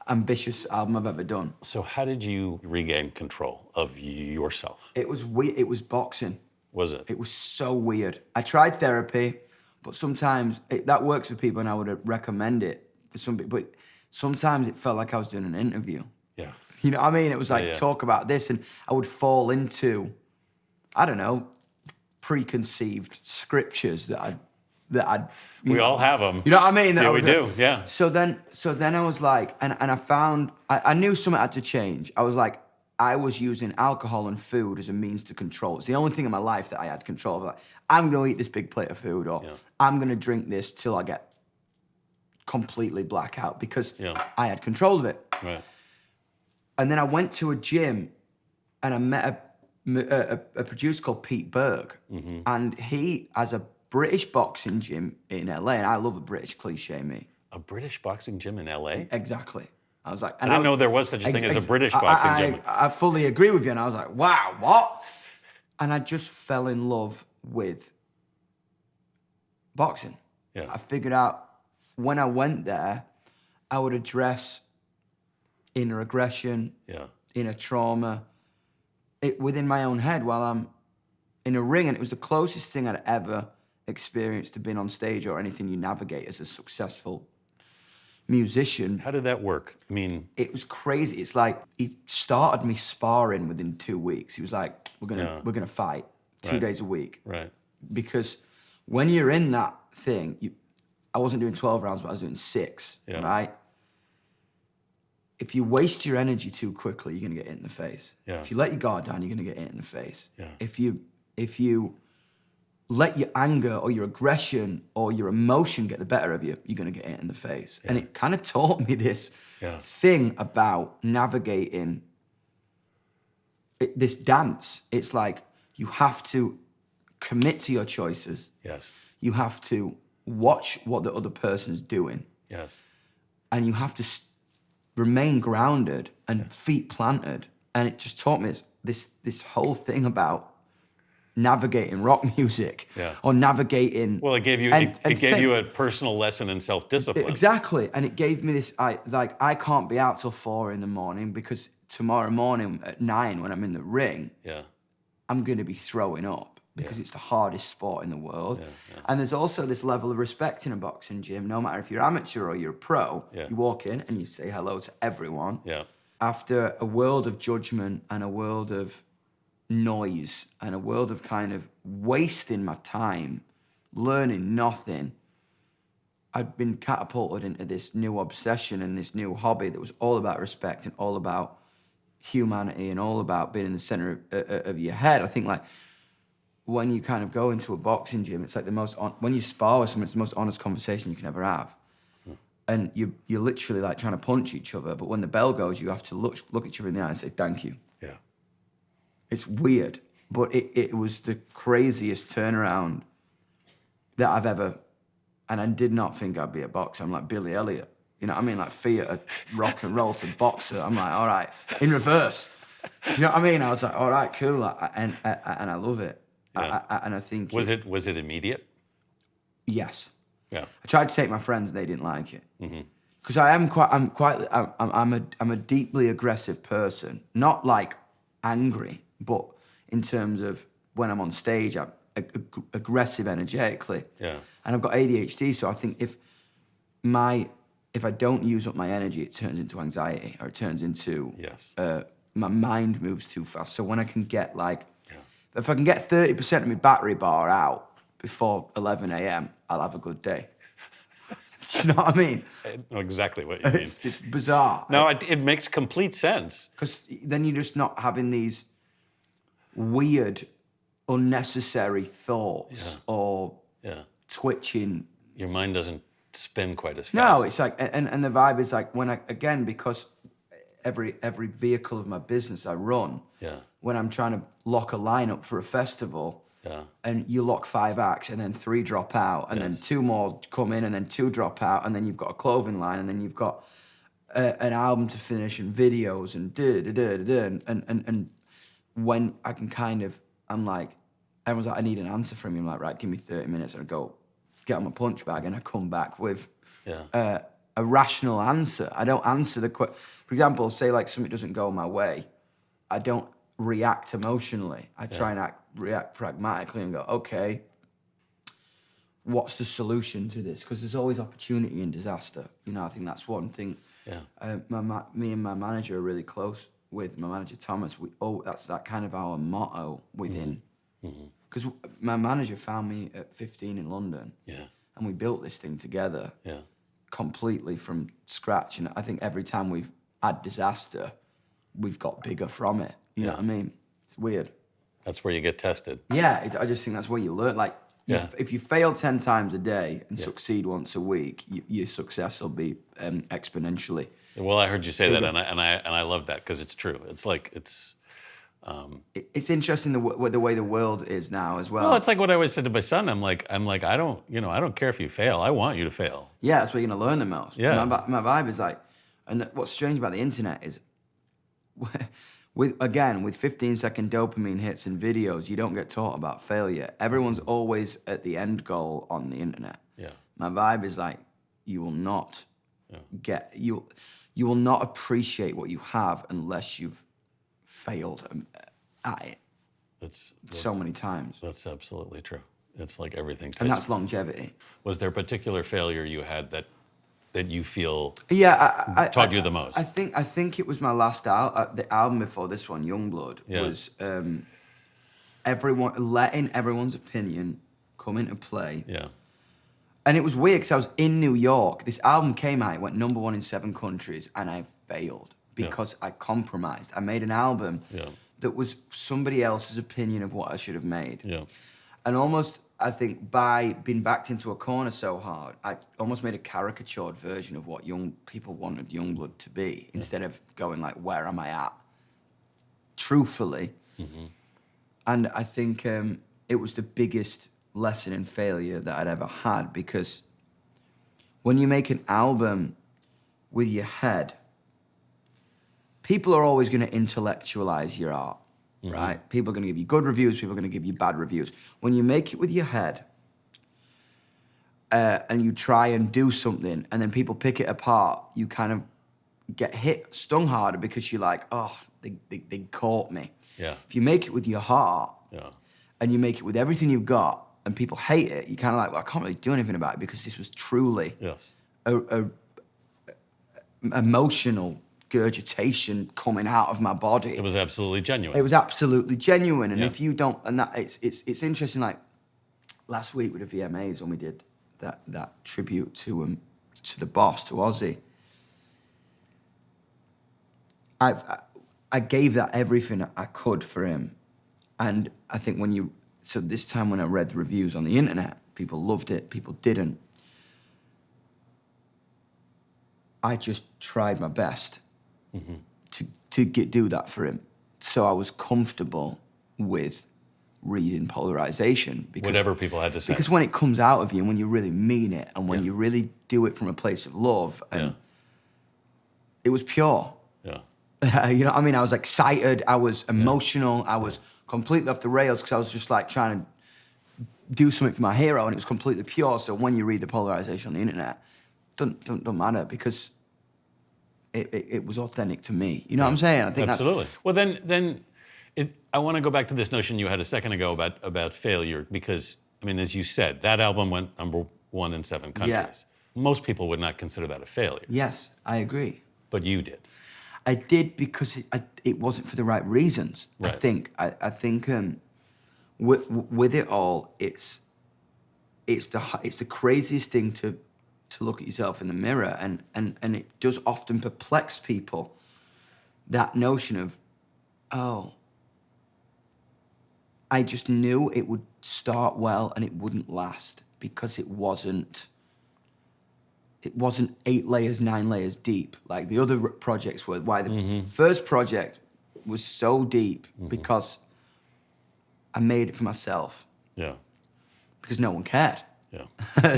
[SPEAKER 2] ambitious album I've ever done.
[SPEAKER 1] So how did you regain control of yourself?
[SPEAKER 2] It was weird. It was boxing.
[SPEAKER 1] Was it?
[SPEAKER 2] It was so weird. I tried therapy, but sometimes that works for people, and I would recommend it for some people. But sometimes it felt like I was doing an interview.
[SPEAKER 1] Yeah.
[SPEAKER 2] You know what I mean? It was like, talk about this, and I would fall into, I don't know, preconceived scriptures that
[SPEAKER 1] we all have them.
[SPEAKER 2] You know what I mean?
[SPEAKER 1] Yeah, we do. Yeah.
[SPEAKER 2] So then I was like, and I found, I knew something had to change. I was like, I was using alcohol and food as a means to control. It's the only thing in my life that I had control of. Like, I'm going to eat this big plate of food, or I'm going to drink this till I get completely blackout, because I had control of it.
[SPEAKER 1] Right.
[SPEAKER 2] And then I went to a gym, and I met a producer called Pete Berg, and he has a British boxing gym in LA, and I love a British cliche, me.
[SPEAKER 1] A British boxing gym in LA?
[SPEAKER 2] Exactly. I was like,
[SPEAKER 1] I didn't know there was such a thing as a British boxing gym.
[SPEAKER 2] I fully agree with you, and I was like, wow, what? And I just fell in love with boxing.
[SPEAKER 1] Yeah.
[SPEAKER 2] I figured out when I went there, I would address inner aggression, inner trauma, within my own head while I'm in a ring, and it was the closest thing I'd ever experienced to being on stage or anything you navigate as a successful musician.
[SPEAKER 1] How did that work? I mean,
[SPEAKER 2] it was crazy. It's like he started me sparring within 2 weeks. He was like, we're gonna fight 2 days a week.
[SPEAKER 1] Right.
[SPEAKER 2] Because when you're in that thing, I wasn't doing 12 rounds, but I was doing 6, right? If you waste your energy too quickly, you're gonna get hit in the face.
[SPEAKER 1] Yeah.
[SPEAKER 2] If you let your guard down, you're gonna get hit in the face.
[SPEAKER 1] Yeah.
[SPEAKER 2] If you let your anger or your aggression or your emotion get the better of you, you're gonna get hit in the face. And it kind of taught me this thing about navigating this dance. It's like you have to commit to your choices.
[SPEAKER 1] Yes.
[SPEAKER 2] You have to watch what the other person's doing.
[SPEAKER 1] Yes.
[SPEAKER 2] And you have to remain grounded and feet planted. And it just taught me this whole thing about navigating rock music or navigating.
[SPEAKER 1] Well, it gave you it gave you a personal lesson in self-discipline.
[SPEAKER 2] Exactly, and it gave me this. I can't be out till 4 a.m. because tomorrow morning at 9 when I'm in the ring, I'm going to be throwing up because it's the hardest sport in the world. And there's also this level of respect in a boxing gym. No matter if you're amateur or you're a pro, you walk in and you say hello to everyone. After a world of judgment and a world of noise and a world of kind of wasting my time, learning nothing, I'd been catapulted into this new obsession and this new hobby that was all about respect and all about humanity and all about being in the center of your head. I think like when you kind of go into a boxing gym, it's like when you spar with someone, it's the most honest conversation you can ever have. And you're literally like trying to punch each other, but when the bell goes, you have to look each other in the eye and say, thank you. It's weird, but it was the craziest turnaround that I've ever, and I did not think I'd be a boxer. I'm like Billy Elliot, you know what I mean? Like theater, rock and roll to boxer. I'm like, all right, in reverse. Do you know what I mean? I was like, all right, cool, and I love it. And I think
[SPEAKER 1] was it immediate?
[SPEAKER 2] Yes.
[SPEAKER 1] Yeah.
[SPEAKER 2] I tried to take my friends, they didn't like it. Because I'm a deeply aggressive person, not like angry, but in terms of when I'm on stage, I'm aggressive energetically. And I've got ADHD, so I think if I don't use up my energy, it turns into anxiety, or it turns into my mind moves too fast. So when I can get if I can get 30% of my battery bar out before 11 a.m., I'll have a good day. Do you know what I mean?
[SPEAKER 1] I know exactly what you mean.
[SPEAKER 2] It's bizarre.
[SPEAKER 1] No, it makes complete sense.
[SPEAKER 2] Because then you're just not having these weird, unnecessary thoughts or twitching.
[SPEAKER 1] Your mind doesn't spin quite as fast.
[SPEAKER 2] No, it's like, and the vibe is like because every vehicle of my business I run, when I'm trying to lock a lineup for a festival, and you lock 5 acts and then 3 drop out and then 2 more come in and then 2 drop out and then you've got a clothing line and then you've got an album to finish and videos and and when I can kind of, I'm like, everyone's like, I need an answer from you. I'm like, right, give me 30 minutes and I go get on my punch bag and I come back with a rational answer. I don't answer for example, say like something doesn't go my way, I don't react emotionally. I try and react pragmatically and go, okay, what's the solution to this? Because there's always opportunity in disaster. You know, I think that's one thing. Me and my manager are really close with, my manager Thomas. That's that kind of our motto within. Because my manager found me at 15 in London. And we built this thing together. Completely from scratch. And I think every time we've had disaster, we've got bigger from it. You know what I mean? It's weird.
[SPEAKER 1] That's where you get tested.
[SPEAKER 2] Yeah, I just think that's where you learn. Like, if you fail 10 times a day and succeed once a week, your success will be exponentially.
[SPEAKER 1] Well, I heard you say
[SPEAKER 2] bigger.
[SPEAKER 1] that, and I love that because it's true. It's like
[SPEAKER 2] it's interesting the way the world is now as well.
[SPEAKER 1] Well, it's like what I always said to my son. I'm like, I don't care if you fail. I want you to fail.
[SPEAKER 2] Yeah, that's where you're gonna learn the most.
[SPEAKER 1] Yeah.
[SPEAKER 2] My vibe is like, and what's strange about the internet is, with 15-second dopamine hits and videos, you don't get taught about failure. Everyone's always at the end goal on the internet. My vibe is like, you will not you will not appreciate what you have unless you've failed at it so many times.
[SPEAKER 1] That's absolutely true. It's like everything.
[SPEAKER 2] And that's longevity.
[SPEAKER 1] Was there a particular failure you had that you feel taught you the most?
[SPEAKER 2] I think it was my last the album before this one, Yungblud, was letting everyone's opinion come into play. And it was weird because I was in New York. This album came out, it went #1 in 7 countries, and I failed because I compromised. I made an album that was somebody else's opinion of what I should have made. And almost, I think, by being backed into a corner so hard, I almost made a caricatured version of what young people wanted Yungblud to be, instead of going like, where am I at? Truthfully. And I think it was the biggest lesson in failure that I'd ever had, because when you make an album with your head people are always going to intellectualize your art, right? People are going to give you good reviews, people are going to give you bad reviews. When you make it with your head and you try and do something and then people pick it apart, you kind of get stung harder because you're like, oh, they caught me.
[SPEAKER 1] Yeah.
[SPEAKER 2] If you make it with your heart and you make it with everything you've got and people hate it, you're kind of like, well, I can't really do anything about it because this was truly a emotional gurgitation coming out of my body.
[SPEAKER 1] It was absolutely genuine.
[SPEAKER 2] It was absolutely genuine. And if you don't, and that it's interesting, like last week with the VMAs when we did that tribute to the boss, to Ozzy, I gave that everything I could for him. And I think so this time when I read the reviews on the internet, people loved it, people didn't. I just tried my best to do that for him. So I was comfortable with reading polarization. Because,
[SPEAKER 1] whatever people had to say.
[SPEAKER 2] Because when it comes out of you and when you really mean it and when you really do it from a place of love, and it was pure.
[SPEAKER 1] Yeah.
[SPEAKER 2] You know what I mean? I was excited, I was emotional, I was completely off the rails because I was just like trying to do something for my hero and it was completely pure. So when you read the polarization on the internet, don't matter because it was authentic to me. You know what I'm saying? I think
[SPEAKER 1] absolutely. Well, then I want to go back to this notion you had a second ago about failure because, I mean, as you said, that album went #1 in 7 countries.
[SPEAKER 2] Yeah.
[SPEAKER 1] Most people would not consider that a failure.
[SPEAKER 2] Yes, I agree.
[SPEAKER 1] But you did.
[SPEAKER 2] I did because it wasn't for the right reasons.
[SPEAKER 1] Right.
[SPEAKER 2] I think with it all, it's the craziest thing to look at yourself in the mirror, and it does often perplex people. That notion of, oh, I just knew it would start well and it wouldn't last because it wasn't 8 layers, 9 layers deep like the other projects were. Why the first project was so deep because I made it for myself.
[SPEAKER 1] Yeah.
[SPEAKER 2] Because no one cared.
[SPEAKER 1] Yeah.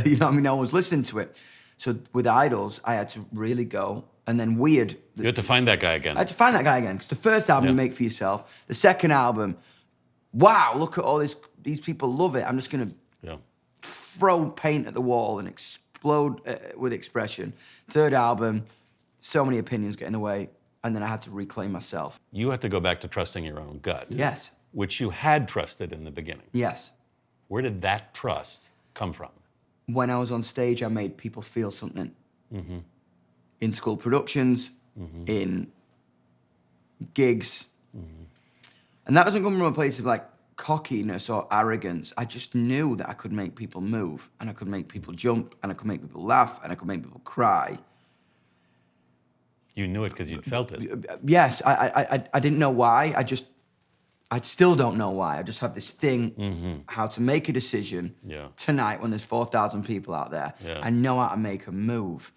[SPEAKER 2] You know what I mean? No one was listening to it. So with Idols, I had to really go. And then Weird.
[SPEAKER 1] You had to find that guy again.
[SPEAKER 2] I had to find that guy again. Because the first album you make for yourself. The second album, wow, look at all this. These people love it. I'm just going to throw paint at the wall and explode with expression. Third album, so many opinions get in the way. And then I had to reclaim myself.
[SPEAKER 1] You had to go back to trusting your own gut.
[SPEAKER 2] Yes.
[SPEAKER 1] Which you had trusted in the beginning.
[SPEAKER 2] Yes.
[SPEAKER 1] Where did that trust come from?
[SPEAKER 2] When I was on stage, I made people feel something. In school productions, in gigs. And that doesn't come from a place of like cockiness or arrogance. I just knew that I could make people move, and I could make people jump, and I could make people laugh, and I could make people cry.
[SPEAKER 1] You knew it because you'd felt it.
[SPEAKER 2] Yes, I didn't know why. I still don't know why. I just have this thing, how to make a decision tonight when there's 4,000 people out there. I know how to make a move.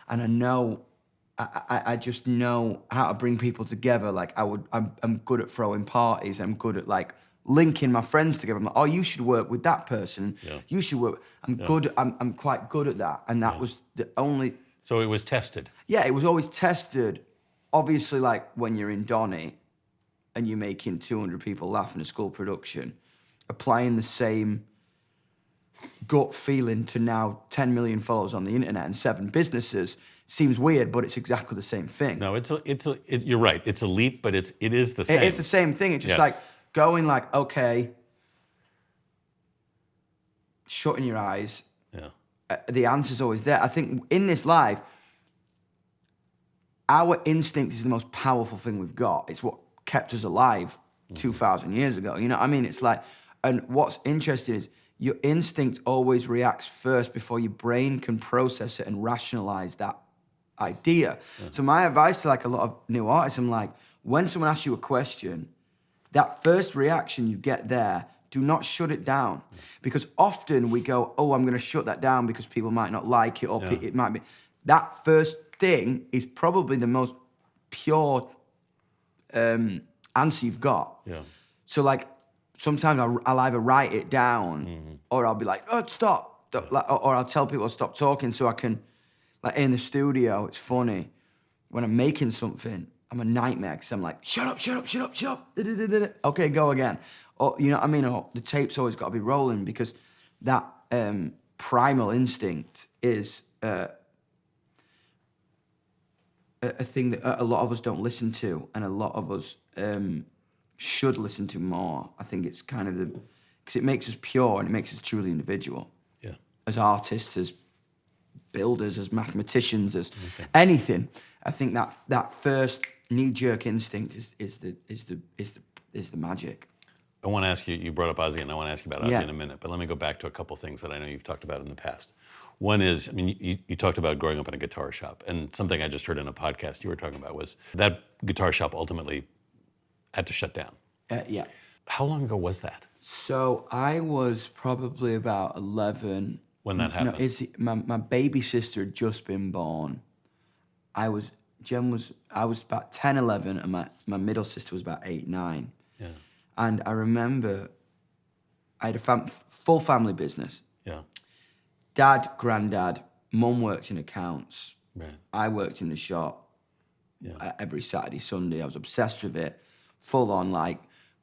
[SPEAKER 2] And I know, I just know how to bring people together. Like I'm good at throwing parties. I'm good at like linking my friends together. I'm like, oh, you should work with that person. You should work. I'm quite good at that. And that was the only.
[SPEAKER 1] So it was tested.
[SPEAKER 2] Yeah, it was always tested. Obviously, like when you're in Donny, and you're making 200 people laugh in a school production, applying the same gut feeling to now 10 million followers on the internet and 7 businesses seems weird, but it's exactly the same thing.
[SPEAKER 1] No, you're right. It's a leap, but it is the same.
[SPEAKER 2] It's the same thing. It's just like going like, okay, shutting your eyes. The answer's always there. I think in this life, our instinct is the most powerful thing we've got. It's what kept us alive 2,000 years ago. You know what I mean? It's like, and what's interesting is your instinct always reacts first before your brain can process it and rationalize that idea. So my advice to like a lot of new artists, I'm like, when someone asks you a question, that first reaction you get there, do not shut it down. Because often we go, oh, I'm going to shut that down because people might not like it or it might be. That first thing is probably the most pure answer you've got. So like sometimes I'll either write it down or I'll be like, oh, stop. Or I'll tell people to stop talking so I can, like in the studio, it's funny, when I'm making something, I'm a nightmare because I'm like, shut up. Okay, go again. Or, you know what I mean? Or the tape's always got to be rolling because that primal instinct is a thing that a lot of us don't listen to, and a lot of us should listen to more. I think it's kind of because it makes us pure and it makes us truly individual.
[SPEAKER 1] Yeah.
[SPEAKER 2] As artists, as builders, as mathematicians, as anything. I think that first knee-jerk instinct is the magic.
[SPEAKER 1] I want to ask you, you brought up Ozzy, and I want to ask you about Ozzy
[SPEAKER 2] Yeah.
[SPEAKER 1] in a minute, but let me go back to a couple things that I know you've talked about in the past. One is, I mean, you talked about growing up in a guitar shop, and something I just heard in a podcast you were talking about was that guitar shop ultimately had to shut down.
[SPEAKER 2] Yeah.
[SPEAKER 1] How long ago was that?
[SPEAKER 2] So I was probably about 11.
[SPEAKER 1] When that happened?
[SPEAKER 2] No, my baby sister had just been born. I was about 10, 11, and my middle sister was about 8, 9.
[SPEAKER 1] Yeah.
[SPEAKER 2] And I remember I had a full family business.
[SPEAKER 1] Yeah.
[SPEAKER 2] Dad, granddad, mum worked in accounts.
[SPEAKER 1] Right.
[SPEAKER 2] I worked in the shop.
[SPEAKER 1] Yeah.
[SPEAKER 2] Every Saturday, Sunday. I was obsessed with it. Full on, like,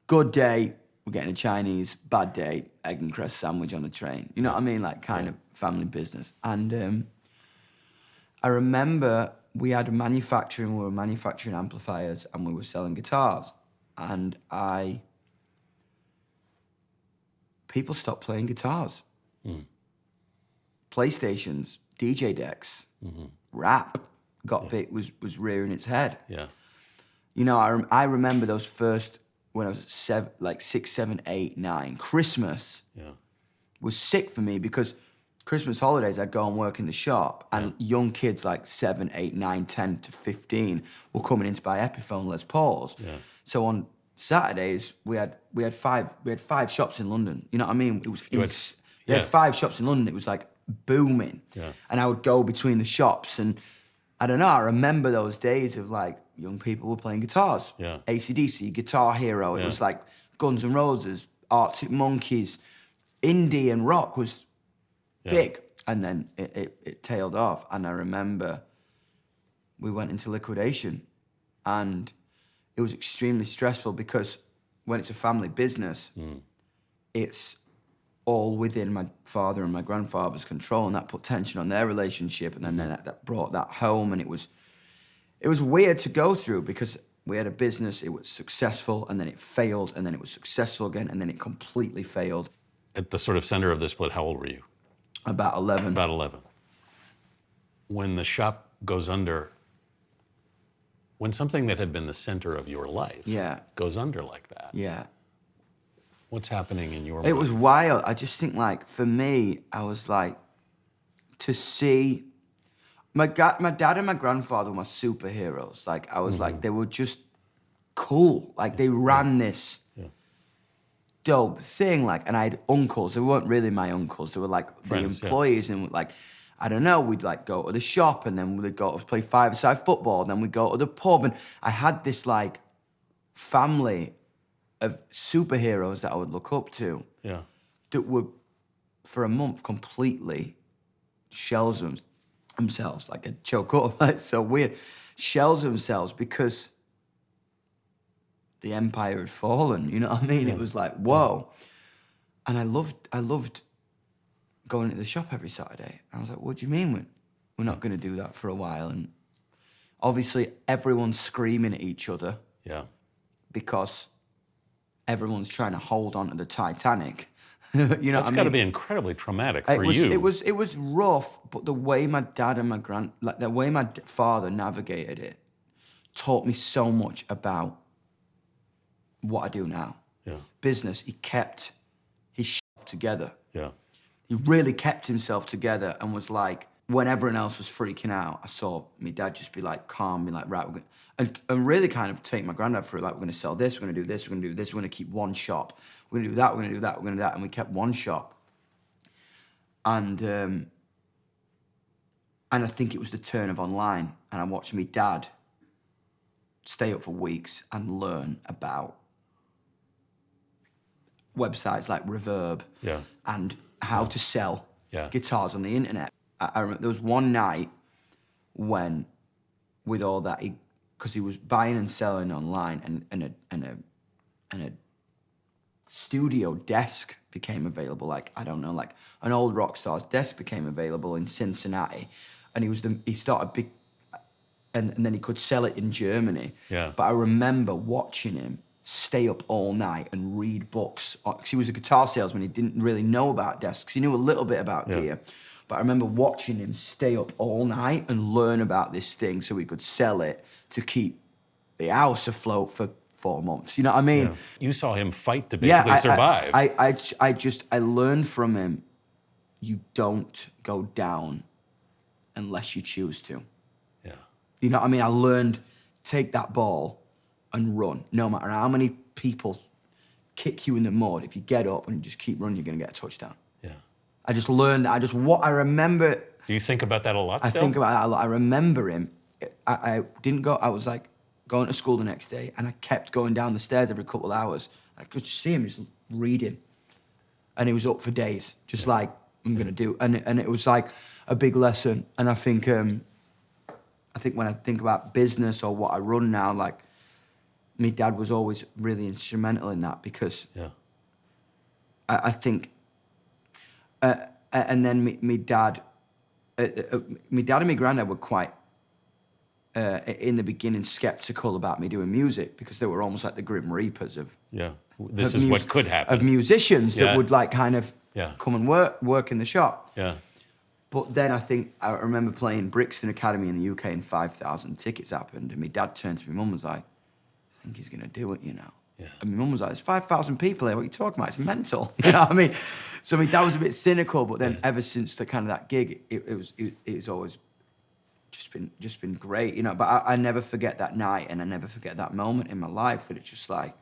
[SPEAKER 2] good day, we're getting a Chinese, bad day, egg and cress sandwich on a train. You know what I mean? Like, kind of family business. And I remember we were manufacturing amplifiers, and we were selling guitars. And people stopped playing guitars.
[SPEAKER 1] Mm.
[SPEAKER 2] PlayStations, DJ decks, rap got big, was rearing its head.
[SPEAKER 1] Yeah.
[SPEAKER 2] You know, I remember those first, when I was 6, 7, 8, 9, Christmas was sick for me because Christmas holidays, I'd go and work in the shop, and young kids like 7, 8, 9, 10 to 15 were coming in to buy Epiphone Les Pauls.
[SPEAKER 1] Yeah.
[SPEAKER 2] So on Saturdays, we had 5 shops in London. You know what I mean? It was we had 5 shops in London. It was like booming.
[SPEAKER 1] Yeah.
[SPEAKER 2] And I would go between the shops, and I don't know, I remember those days of like young people were playing guitars.
[SPEAKER 1] Yeah.
[SPEAKER 2] AC/DC, Guitar Hero. It
[SPEAKER 1] Yeah.
[SPEAKER 2] was like Guns N' Roses, Arctic Monkeys, indie and rock was big. And then it tailed off. And I remember we went into liquidation, and it was extremely stressful because when it's a family business, it's all within my father and my grandfather's control, and that put tension on their relationship, and then that brought that home, and it was weird to go through because we had a business, it was successful, and then it failed, and then it was successful again, and then it completely failed.
[SPEAKER 1] At the sort of center of this split, how old were you?
[SPEAKER 2] About 11.
[SPEAKER 1] About 11. When the shop goes under, when something that had been the center of your life goes under like that,
[SPEAKER 2] Yeah.
[SPEAKER 1] what's happening in your mind?
[SPEAKER 2] It was wild. I just think, like, for me, I was like, to see my dad and my grandfather were my superheroes. Like, I was like, they were just cool. Like, they ran this dope thing. Like, and I had uncles. They weren't really my uncles. They were like
[SPEAKER 1] Friends,
[SPEAKER 2] the employees, and like, I don't know, we'd like go to the shop, and then we'd go to play five-a-side football, and then we'd go to the pub, and I had this like family of superheroes that I would look up to that would, for a month, completely shells themselves. Like, a choke up. It's so weird. Shells themselves because the empire had fallen. You know what I mean? It was like, whoa. And I loved going into the shop every Saturday. And I was like, what do you mean we're not going to do that for a while? And obviously everyone's screaming at each other.
[SPEAKER 1] Yeah.
[SPEAKER 2] Because everyone's trying to hold on to the Titanic. You know what I mean?
[SPEAKER 1] That's got to be incredibly traumatic for you.
[SPEAKER 2] It was rough, but the way my dad and the way my father navigated it taught me so much about what I do now.
[SPEAKER 1] Yeah.
[SPEAKER 2] Business, he kept his shit together.
[SPEAKER 1] Yeah.
[SPEAKER 2] He really kept himself together and was like, when everyone else was freaking out, I saw my dad just be like calm, be like, right, we're gonna, and really kind of take my granddad through, like, we're gonna sell this, we're gonna do this, we're gonna do this, we're gonna keep one shop, we're gonna do that, we're gonna do that, we're gonna do that, and we kept one shop. And I think it was the turn of online, and I watched my dad stay up for weeks and learn about websites like Reverb and how to sell guitars on the internet. I remember there was one night when, with all that, he because he was buying and selling online, and a studio desk became available. Like, I don't know, like an old rock star's desk became available in Cincinnati, and he started big, and then he could sell it in Germany.
[SPEAKER 1] Yeah.
[SPEAKER 2] But I remember watching him stay up all night and read books, because he was a guitar salesman. He didn't really know about desks. He knew a little bit about gear. But I remember watching him stay up all night and learn about this thing so he could sell it to keep the house afloat for 4 months. You know what I mean?
[SPEAKER 1] Yeah. You saw him fight to basically survive.
[SPEAKER 2] I learned from him, you don't go down unless you choose to.
[SPEAKER 1] Yeah.
[SPEAKER 2] You know what I mean? I learned, take that ball and run. No matter how many people kick you in the mud, if you get up and just keep running, you're going to get a touchdown.
[SPEAKER 1] Yeah.
[SPEAKER 2] I just learned that. I remember.
[SPEAKER 1] Do you think about that a lot
[SPEAKER 2] I
[SPEAKER 1] still?
[SPEAKER 2] think about that a lot. I remember him. I didn't go, I was like going to school the next day, and I kept going down the stairs every couple of hours. I could see him just reading. And he was up for days, just like, I'm going to do. And it was like a big lesson. And I think when I think about business or what I run now, like, my dad was always really instrumental in that, because I think, and then my dad and my granddad were quite, in the beginning, skeptical about me doing music, because they were almost like the Grim Reapers of
[SPEAKER 1] this is what could happen.
[SPEAKER 2] of musicians that would like kind of come and work in the shop.
[SPEAKER 1] Yeah.
[SPEAKER 2] But then I remember playing Brixton Academy in the UK, and 5,000 tickets happened, and my dad turned to my mum and was like, I think he's gonna do it, you know.
[SPEAKER 1] Yeah.
[SPEAKER 2] And my mum was like, there's 5,000 people here, what are you talking about? It's mental. You know what I mean? So my dad was a bit cynical, but then ever since the kind of that gig, it was always just been great, you know. But I never forget that night, and I never forget that moment in my life, that it's just like,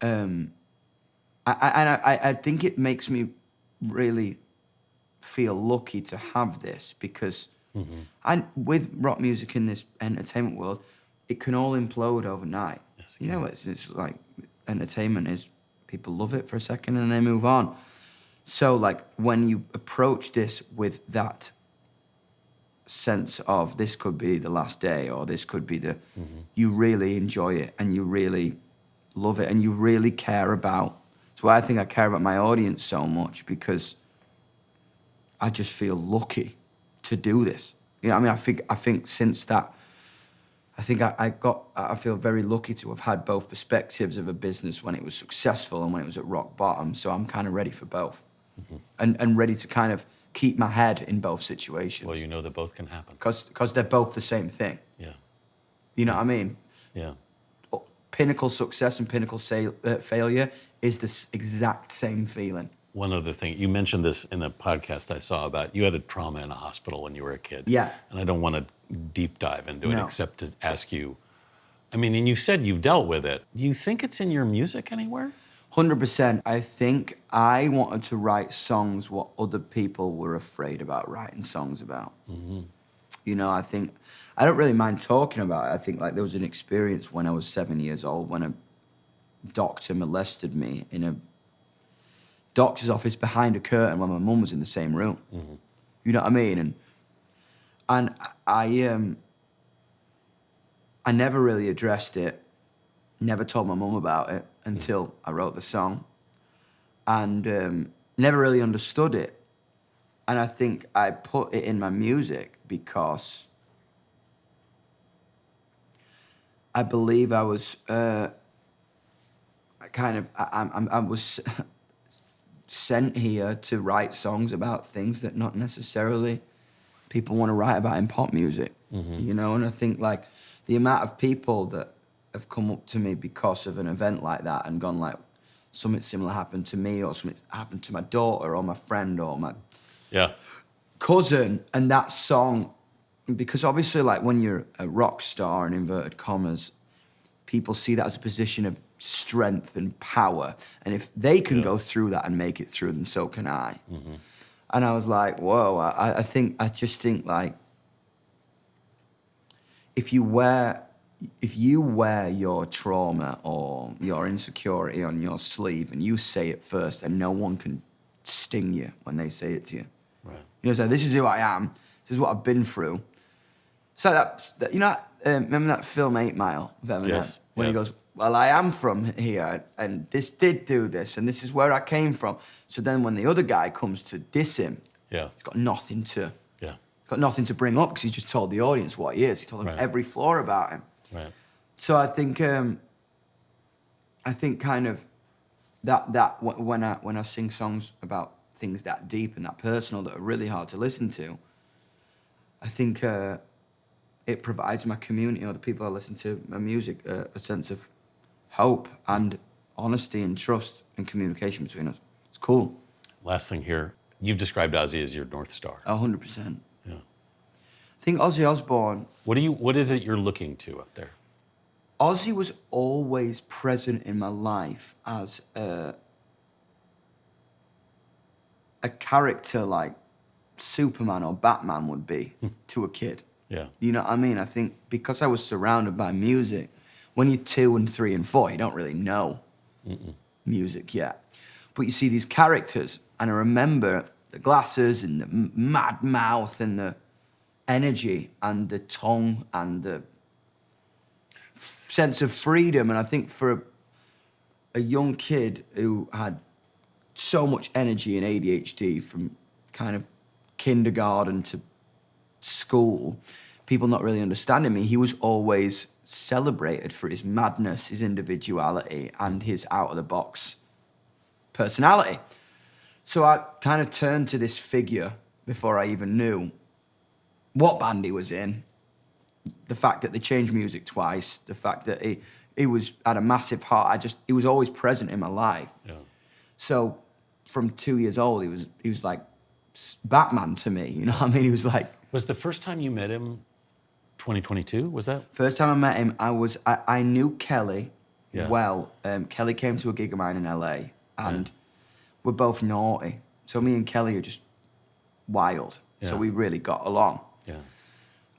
[SPEAKER 2] I think it makes me really feel lucky to have this, because with rock music in this entertainment world, it can all implode overnight. Yes, you know, it's like entertainment is, people love it for a second and they move on. So like, when you approach this with that sense of, this could be the last day, or this could be the, you really enjoy it, and you really love it, and you really care about. That's why I think I care about my audience so much, because I just feel lucky to do this. You know what I mean? I think since that, I think I feel very lucky to have had both perspectives of a business when it was successful and when it was at rock bottom. So I'm kind of ready for both, and ready to kind of keep my head in both situations.
[SPEAKER 1] Well, you know that both can happen.
[SPEAKER 2] Because they're both the same thing.
[SPEAKER 1] Yeah.
[SPEAKER 2] You know what I mean?
[SPEAKER 1] Yeah.
[SPEAKER 2] Pinnacle success and pinnacle failure is the exact same feeling.
[SPEAKER 1] One other thing, you mentioned this in a podcast I saw about, you had a trauma in a hospital when you were a kid.
[SPEAKER 2] Yeah.
[SPEAKER 1] And I don't want to deep dive into it, except to ask you, I mean, and you said you've dealt with it. Do you think it's in your music anywhere?
[SPEAKER 2] 100%. I think I wanted to write songs what other people were afraid about writing songs about. You know, I think, I don't really mind talking about it. I think like there was an experience when I was 7 years old when a doctor molested me in a doctor's office behind a curtain when my mum was in the same room. You know what I mean? And I never really addressed it, never told my mum about it until I wrote the song, and never really understood it. And I think I put it in my music because I believe I was I was sent here to write songs about things that not necessarily people want to write about in pop music, you know? And I think like the amount of people that have come up to me because of an event like that and gone like, something similar happened to me, or something happened to my daughter or my friend or my cousin, and that song, because obviously like when you're a rock star, in inverted commas, people see that as a position of strength and power, and if they can go through that and make it through, then so can I. And I was like, whoa, I just think like, if you wear your trauma or your insecurity on your sleeve and you say it first, and no one can sting you when they say it to you. Right. You know, so this is who I am. This is what I've been through. So that you know, remember that film 8 Mile of Eminem?
[SPEAKER 1] Yes,
[SPEAKER 2] When he
[SPEAKER 1] yes.
[SPEAKER 2] goes, well, I am from here, and this did do this, and this is where I came from. So then when the other guy comes to diss him,
[SPEAKER 1] Yeah.
[SPEAKER 2] he's got nothing to bring up because he's just told the audience what he is. He told them
[SPEAKER 1] Right.
[SPEAKER 2] every flaw about him.
[SPEAKER 1] Right.
[SPEAKER 2] So I think kind of that when I sing songs about things that deep and that personal that are really hard to listen to, I think it provides my community or the people I listen to my music a sense of hope and honesty and trust and communication between us. It's cool.
[SPEAKER 1] Last thing here, you've described Ozzy as your North Star.
[SPEAKER 2] 100%.
[SPEAKER 1] Yeah.
[SPEAKER 2] I think Ozzy Osbourne.
[SPEAKER 1] What is it you're looking to up there?
[SPEAKER 2] Ozzy was always present in my life as a character like Superman or Batman would be to a kid.
[SPEAKER 1] Yeah.
[SPEAKER 2] You know what I mean? I think because I was surrounded by music, when you're 2 and 3 and 4, you don't really know music yet. But you see these characters, and I remember the glasses and the mad mouth and the energy and the tongue and the sense of freedom. And I think for a young kid who had so much energy and ADHD from kind of kindergarten to school, people not really understanding me, he was always celebrated for his madness, his individuality, and his out-of-the-box personality. So I kind of turned to this figure before I even knew what band he was in, the fact that they changed music twice, the fact that he had a massive heart. He was always present in my life.
[SPEAKER 1] Yeah.
[SPEAKER 2] So from 2 years old, he was like Batman to me. You know what I mean? He was like.
[SPEAKER 1] Was the first time you met him 2022? Was that?
[SPEAKER 2] First time I met him, I knew Kelly
[SPEAKER 1] Yeah.
[SPEAKER 2] well. Kelly came to a gig of mine in LA, and we're both naughty. So me and Kelly are just wild. So
[SPEAKER 1] Yeah.
[SPEAKER 2] we really got along.
[SPEAKER 1] Yeah.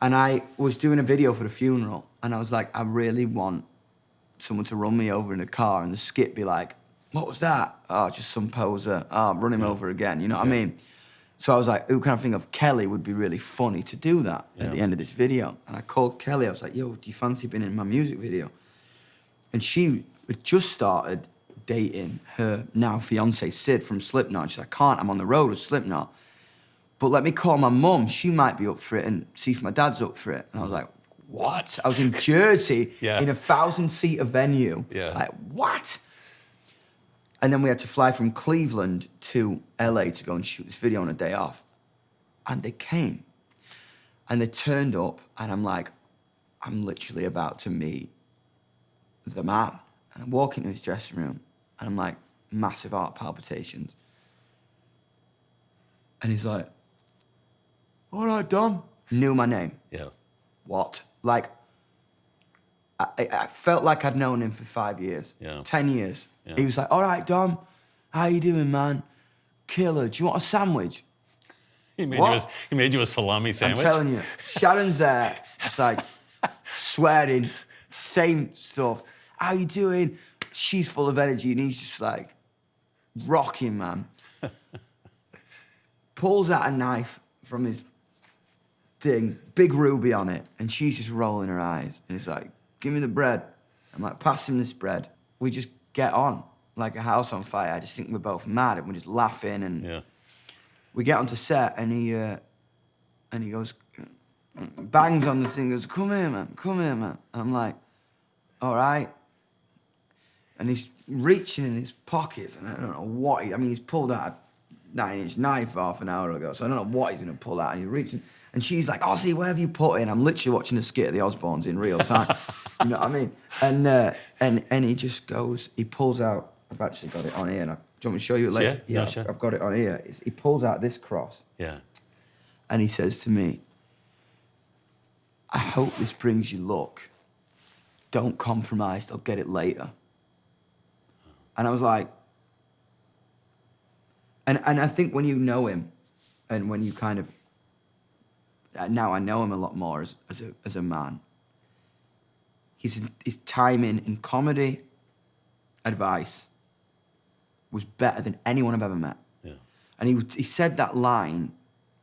[SPEAKER 2] And I was doing a video for the funeral, and I was like, I really want someone to run me over in a car, and the skit be like, what was that? Oh, just some poser. Oh, run him over again. You know what I mean? So I was like, who can I think of? Kelly would be really funny to do that at the end of this video. And I called Kelly. I was like, yo, do you fancy being in my music video? And she had just started dating her now fiance, Sid, from Slipknot. And she's like, I can't. I'm on the road with Slipknot. But let me call my mum. She might be up for it, and see if my dad's up for it. And I was like, what? I was in Jersey in a 1,000-seater venue.
[SPEAKER 1] Yeah.
[SPEAKER 2] Like, what? And then we had to fly from Cleveland to LA to go and shoot this video on a day off. And they came. And they turned up, and I'm like, I'm literally about to meet the man. And I walk into his dressing room, and I'm like, massive heart palpitations. And he's like, all right, Dom. Knew my name.
[SPEAKER 1] Yeah.
[SPEAKER 2] What? Like, I felt like I'd known him for 5 years, 10 years.
[SPEAKER 1] Yeah.
[SPEAKER 2] He was like, all right, Dom, how you doing, man? Killer, do you want a sandwich?
[SPEAKER 1] He made
[SPEAKER 2] What?
[SPEAKER 1] he made you a salami sandwich.
[SPEAKER 2] I'm telling you, Sharon's there, just like sweating, same stuff. How you doing? She's full of energy, and he's just like rocking, man. Pulls out a knife from his thing, big ruby on it, and she's just rolling her eyes. And he's like, give me the bread. I'm like, pass him this bread. We just get on like a house on fire. I just think we're both mad, and we're just laughing, and we get onto set, and he goes, bangs on the thing, goes, come here, man. And I'm like, all right. And he's reaching in his pockets, and I don't know what he's pulled out a 9-inch knife half an hour ago, so I don't know what he's gonna pull out, and he's reaching, and she's like, Ozzy, where have you put it? I'm literally watching a skit of the Osbournes in real time. You know what I mean? And he just goes, he pulls out, I've actually got it on here, and do you want me to show you it later?
[SPEAKER 1] Yeah,
[SPEAKER 2] Yeah,
[SPEAKER 1] sure.
[SPEAKER 2] I've got it on here. He pulls out this cross,
[SPEAKER 1] Yeah.
[SPEAKER 2] and he says to me, I hope this brings you luck. Don't compromise, they'll get it later. And I was like, and I think when you know him, and when you kind of, now I know him a lot more as a man, his timing in comedy advice was better than anyone I've ever met.
[SPEAKER 1] Yeah.
[SPEAKER 2] And he said that line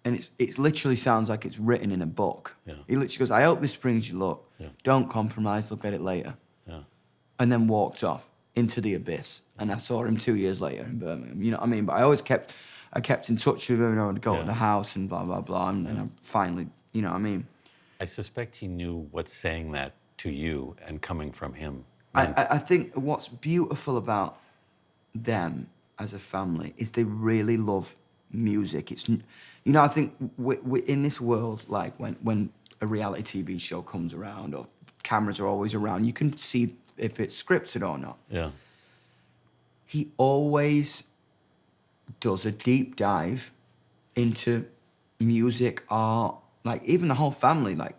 [SPEAKER 2] and it's literally sounds like it's written in a book.
[SPEAKER 1] Yeah.
[SPEAKER 2] He literally goes, "I hope this brings you luck.
[SPEAKER 1] Yeah.
[SPEAKER 2] Don't compromise. Look at it later."
[SPEAKER 1] Yeah.
[SPEAKER 2] And then walked off into the abyss. And I saw him 2 years later in Birmingham. You know what I mean? But I kept in touch with him, and I would go to the house and blah, blah, blah. And then I finally, you know what I mean?
[SPEAKER 1] I suspect he knew what saying that to you and coming from him.
[SPEAKER 2] I think what's beautiful about them as a family is they really love music. It's, you know, I think we in this world, like when a reality TV show comes around or cameras are always around, you can see if it's scripted or not.
[SPEAKER 1] Yeah.
[SPEAKER 2] He always does a deep dive into music, art, like even the whole family, like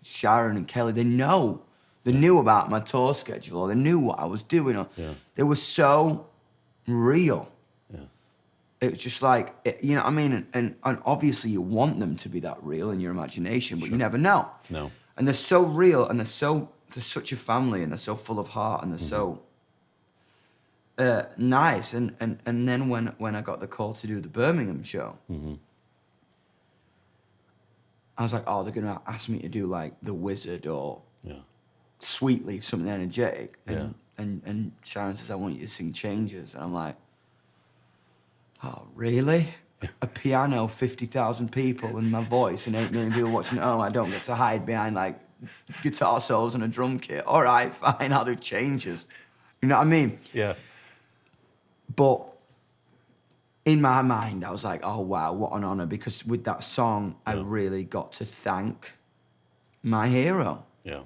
[SPEAKER 2] Sharon and Kelly, they knew about my tour schedule, or they knew what I was doing, or they were so real.
[SPEAKER 1] Yeah.
[SPEAKER 2] It was just like, you know what I mean? And obviously you want them to be that real in your imagination, but you never know.
[SPEAKER 1] No.
[SPEAKER 2] And they're so real, and they're such a family, and they're so full of heart, and they're so nice. And then when I got the call to do the Birmingham show, I was like, oh, they're gonna ask me to do like The Wizard or Sweetleaf, something energetic. And Sharon says, I want you to sing Changes. And I'm like, oh, really? A piano, 50,000 people, and my voice, and 8 million people watching at home. I don't get to hide behind like guitar solos and a drum kit. All right, fine, I'll do Changes. You know what I mean?
[SPEAKER 1] Yeah.
[SPEAKER 2] But in my mind, I was like, oh, wow, what an honor. Because with that song, I really got to thank my hero.
[SPEAKER 1] Yeah.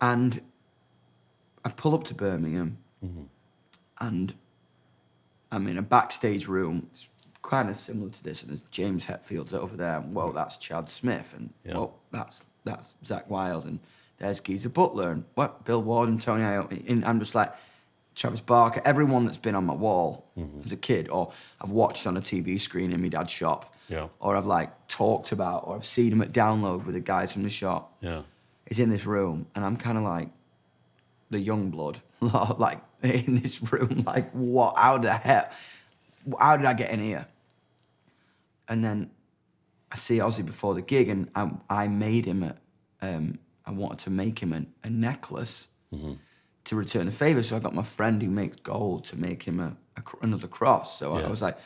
[SPEAKER 2] And I pull up to Birmingham, and I'm in a backstage room. It's kind of similar to this, and there's James Hetfield's over there, and whoa, that's Chad Smith, and whoa, that's Zach Wilde, and there's Geezer Butler, and what, Bill Ward and Tony Iommi, and I'm just like, Travis Barker, everyone that's been on my wall as a kid, or I've watched on a TV screen in my dad's shop, or I've like talked about, or I've seen him at Download with the guys from the shop.
[SPEAKER 1] Yeah.
[SPEAKER 2] Is in this room, and I'm kind of like the Yungblud, like in this room, like what? How the hell? How did I get in here? And then I see Ozzy before the gig, and I made him I wanted to make him a necklace to return a favor. So I got my friend who makes gold to make him another cross. So I was like,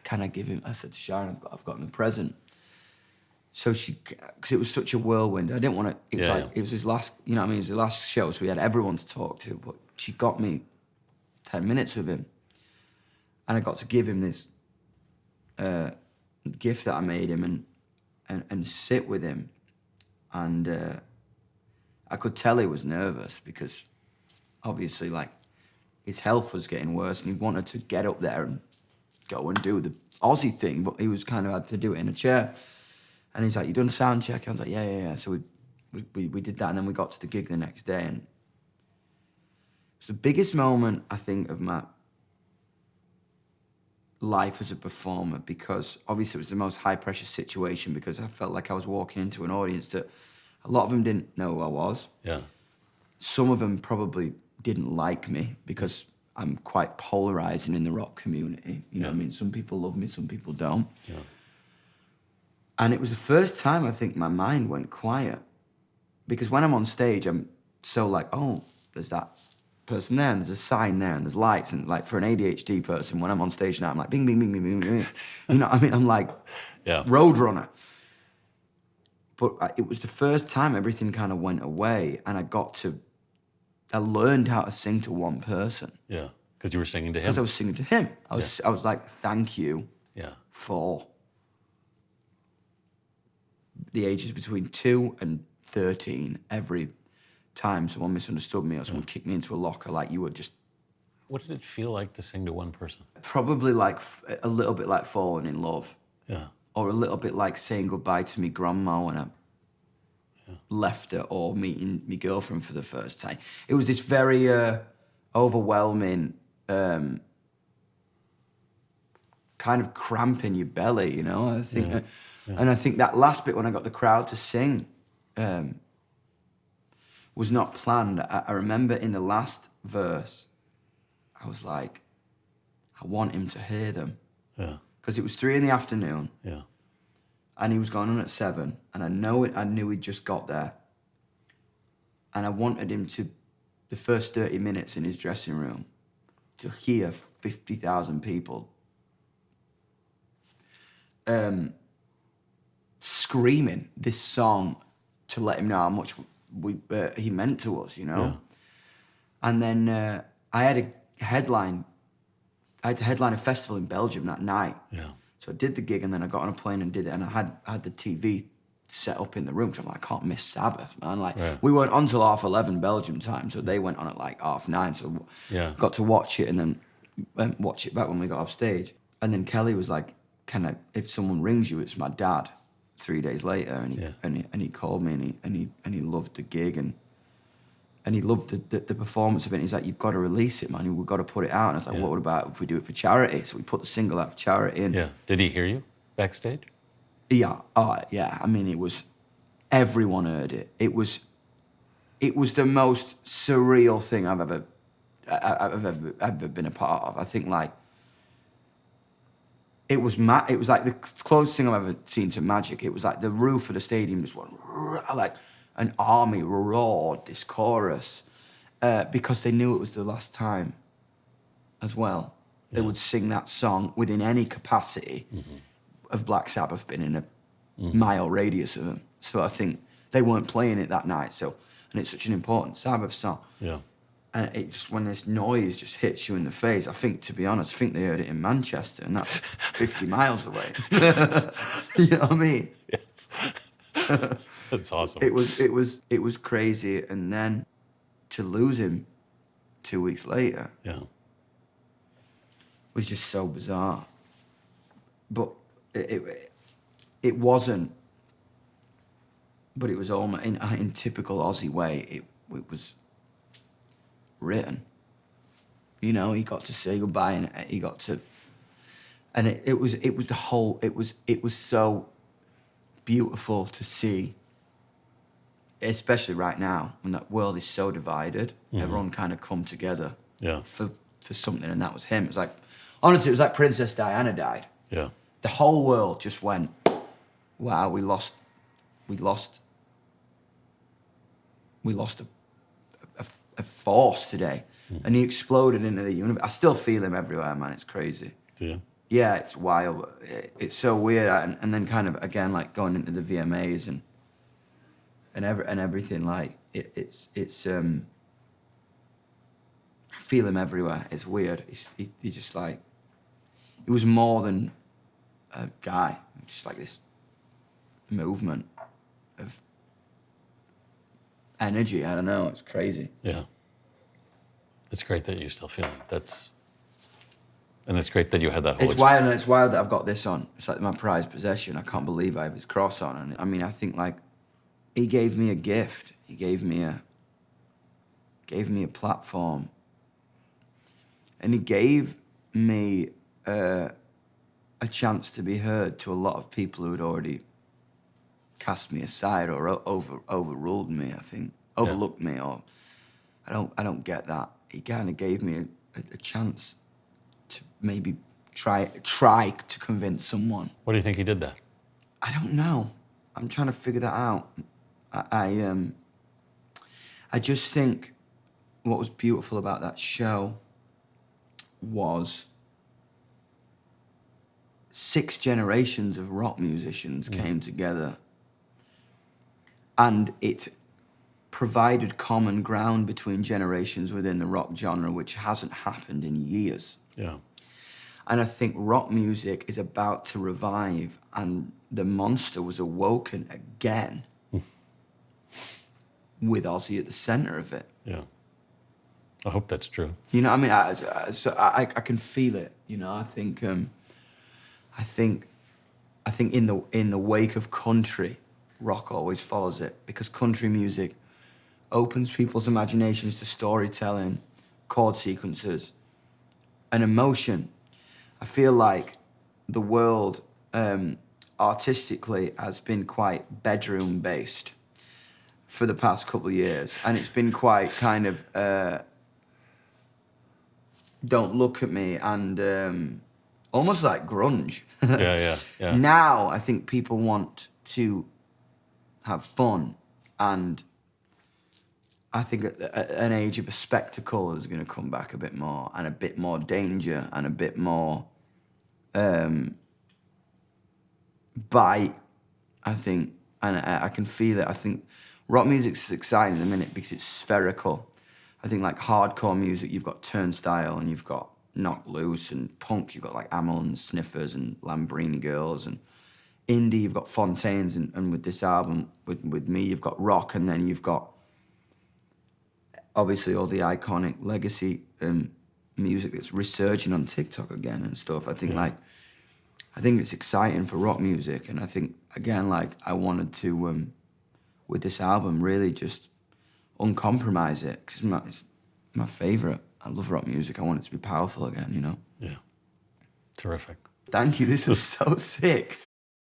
[SPEAKER 2] can I give him? I said to Sharon, I've got him a present. So because it was such a whirlwind, I didn't want to. It was like it was his last, you know what I mean? It was his last show, so we had everyone to talk to. But she got me 10 minutes with him, and I got to give him this gift that I made him, and sit with him, and I could tell he was nervous because obviously, like, his health was getting worse, and he wanted to get up there and go and do the Aussie thing, but he was kind of had to do it in a chair. And he's like, you done a sound check? And I was like, yeah. So we did that, and then we got to the gig the next day. And it's the biggest moment, I think, of my life as a performer, because obviously it was the most high-pressure situation, because I felt like I was walking into an audience that a lot of them didn't know who I was. Yeah. Some of them probably didn't like me because I'm quite polarizing in the rock community. You know what I mean? Some people love me, some people don't. Yeah. And it was the first time I think my mind went quiet, because when I'm on stage, I'm so like, oh, there's that person there, and there's a sign there, and there's lights, and like for an ADHD person, when I'm on stage now, I'm like, bing, bing, bing, bing, bing, bing. You know what I mean? I'm like, Roadrunner. But it was the first time everything kind of went away, and I learned how to sing to one person. Yeah, because you were singing to him. Because I was singing to him. I was like, thank you for the ages between 2 and 13. Every time someone misunderstood me or someone kicked me into a locker, like, you were just... What did it feel like to sing to one person? Probably like a little bit like falling in love. Yeah. Or a little bit like saying goodbye to me grandma when I left her, or meeting my girlfriend for the first time. It was this very overwhelming kind of cramp in your belly, you know? I think, and I think that last bit when I got the crowd to sing was not planned. I remember in the last verse, I was like, I want him to hear them. Yeah. Because it was 3 in the afternoon. Yeah. and he was going on at 7, and I knew he'd just got there, and I wanted him to, the first 30 minutes in his dressing room, to hear 50,000 people screaming this song to let him know how much he meant to us, you know?
[SPEAKER 1] Yeah.
[SPEAKER 2] And then I had to headline a festival in Belgium that night.
[SPEAKER 1] Yeah.
[SPEAKER 2] So I did the gig, and then I got on a plane and did it, and I had the TV set up in the room, because I'm like, I can't miss Sabbath, man. Like, we weren't on till 11:30 Belgium time, so they went on at like 9:30, so got to watch it, and then watch it back when we got off stage. And then Kelly was like, if someone rings you, it's my dad, 3 days later, and he called me, and he loved the gig, and he loved the performance of it. And he's like, you've got to release it, man. We've got to put it out. And I was like, what about if we do it for charity? So we put the single out for charity. And
[SPEAKER 1] Yeah. Did he hear you backstage?
[SPEAKER 2] yeah, yeah. I mean, everyone heard it. It was the most surreal thing I've ever been a part of. I think, like, it was like the closest thing I've ever seen to magic. It was like the roof of the stadium just went, like an army roared this chorus, because they knew it was the last time as well. They would sing that song within any capacity of Black Sabbath being in a mile radius of them. So I think they weren't playing it that night. So, and it's such an important Sabbath song.
[SPEAKER 1] Yeah.
[SPEAKER 2] And it just, when this noise just hits you in the face, to be honest, I think they heard it in Manchester, and that's 50 miles away. You know what I mean?
[SPEAKER 1] Yes. That's awesome.
[SPEAKER 2] It was crazy, and then to lose him 2 weeks later was just so bizarre. But it wasn't. But it was almost in typical Ozzy way. It was written. You know, he got to say goodbye, and he got to, and it was the whole. It was so beautiful to see, especially right now when that world is so divided. Everyone kind of come together for something, and that was him. It was like, honestly, it was like Princess Diana died.
[SPEAKER 1] Yeah.
[SPEAKER 2] The whole world just went, wow, we lost a force today. And he exploded into the universe. I still feel him everywhere, man. It's crazy.
[SPEAKER 1] Do you?
[SPEAKER 2] Yeah, it's wild. It's so weird. And then kind of, again, like going into the VMAs and everything, like, it's I feel him everywhere. It's weird. He just, like, he was more than a guy. Just like this movement of energy. I don't know. It's crazy.
[SPEAKER 1] Yeah. It's great that you still feel it. And it's great that you had that whole
[SPEAKER 2] It's wild, and it's wild that I've got this on. It's like my prized possession. I can't believe I have his cross on. And I mean, I think, like, he gave me a gift. He gave me a platform. And he gave me a chance to be heard to a lot of people who had already cast me aside or overruled me, I think. Overlooked me, or I don't get that. He kind of gave me a chance to maybe try to convince someone.
[SPEAKER 1] What do you think he did that?
[SPEAKER 2] I don't know. I'm trying to figure that out. I just think what was beautiful about that show was 6 generations of rock musicians came together, and it provided common ground between generations within the rock genre, which hasn't happened in years.
[SPEAKER 1] Yeah.
[SPEAKER 2] And I think rock music is about to revive, and the monster was awoken again with Ozzy at the center of it.
[SPEAKER 1] Yeah. I hope that's true.
[SPEAKER 2] You know, I mean, I can feel it. You know, I think in the wake of country, rock always follows it, because country music opens people's imaginations to storytelling, chord sequences, and emotion. I feel like the world artistically has been quite bedroom based for the past couple of years, and it's been quite kind of don't look at me and almost like grunge.
[SPEAKER 1] Yeah.
[SPEAKER 2] Now I think people want to have fun, and I think at an age of a spectacle is going to come back a bit more, and a bit more danger, and a bit more bite, I think. And I can feel it. I think rock music's exciting in a minute because it's spherical. I think like hardcore music, you've got Turnstile and you've got Knock Loose, and punk, you've got like Amyl and Sniffers and Lambrini Girls, and indie, you've got Fontaines, and with this album, with me, you've got rock, and then you've got obviously all the iconic legacy music that's resurging on TikTok again and stuff. I think I think it's exciting for rock music, and I think again like I wanted to with this album really just uncompromise it, because it's my favorite. I love rock music. I want it to be powerful again, you know.
[SPEAKER 1] Yeah. Terrific.
[SPEAKER 2] Thank you. This was so sick.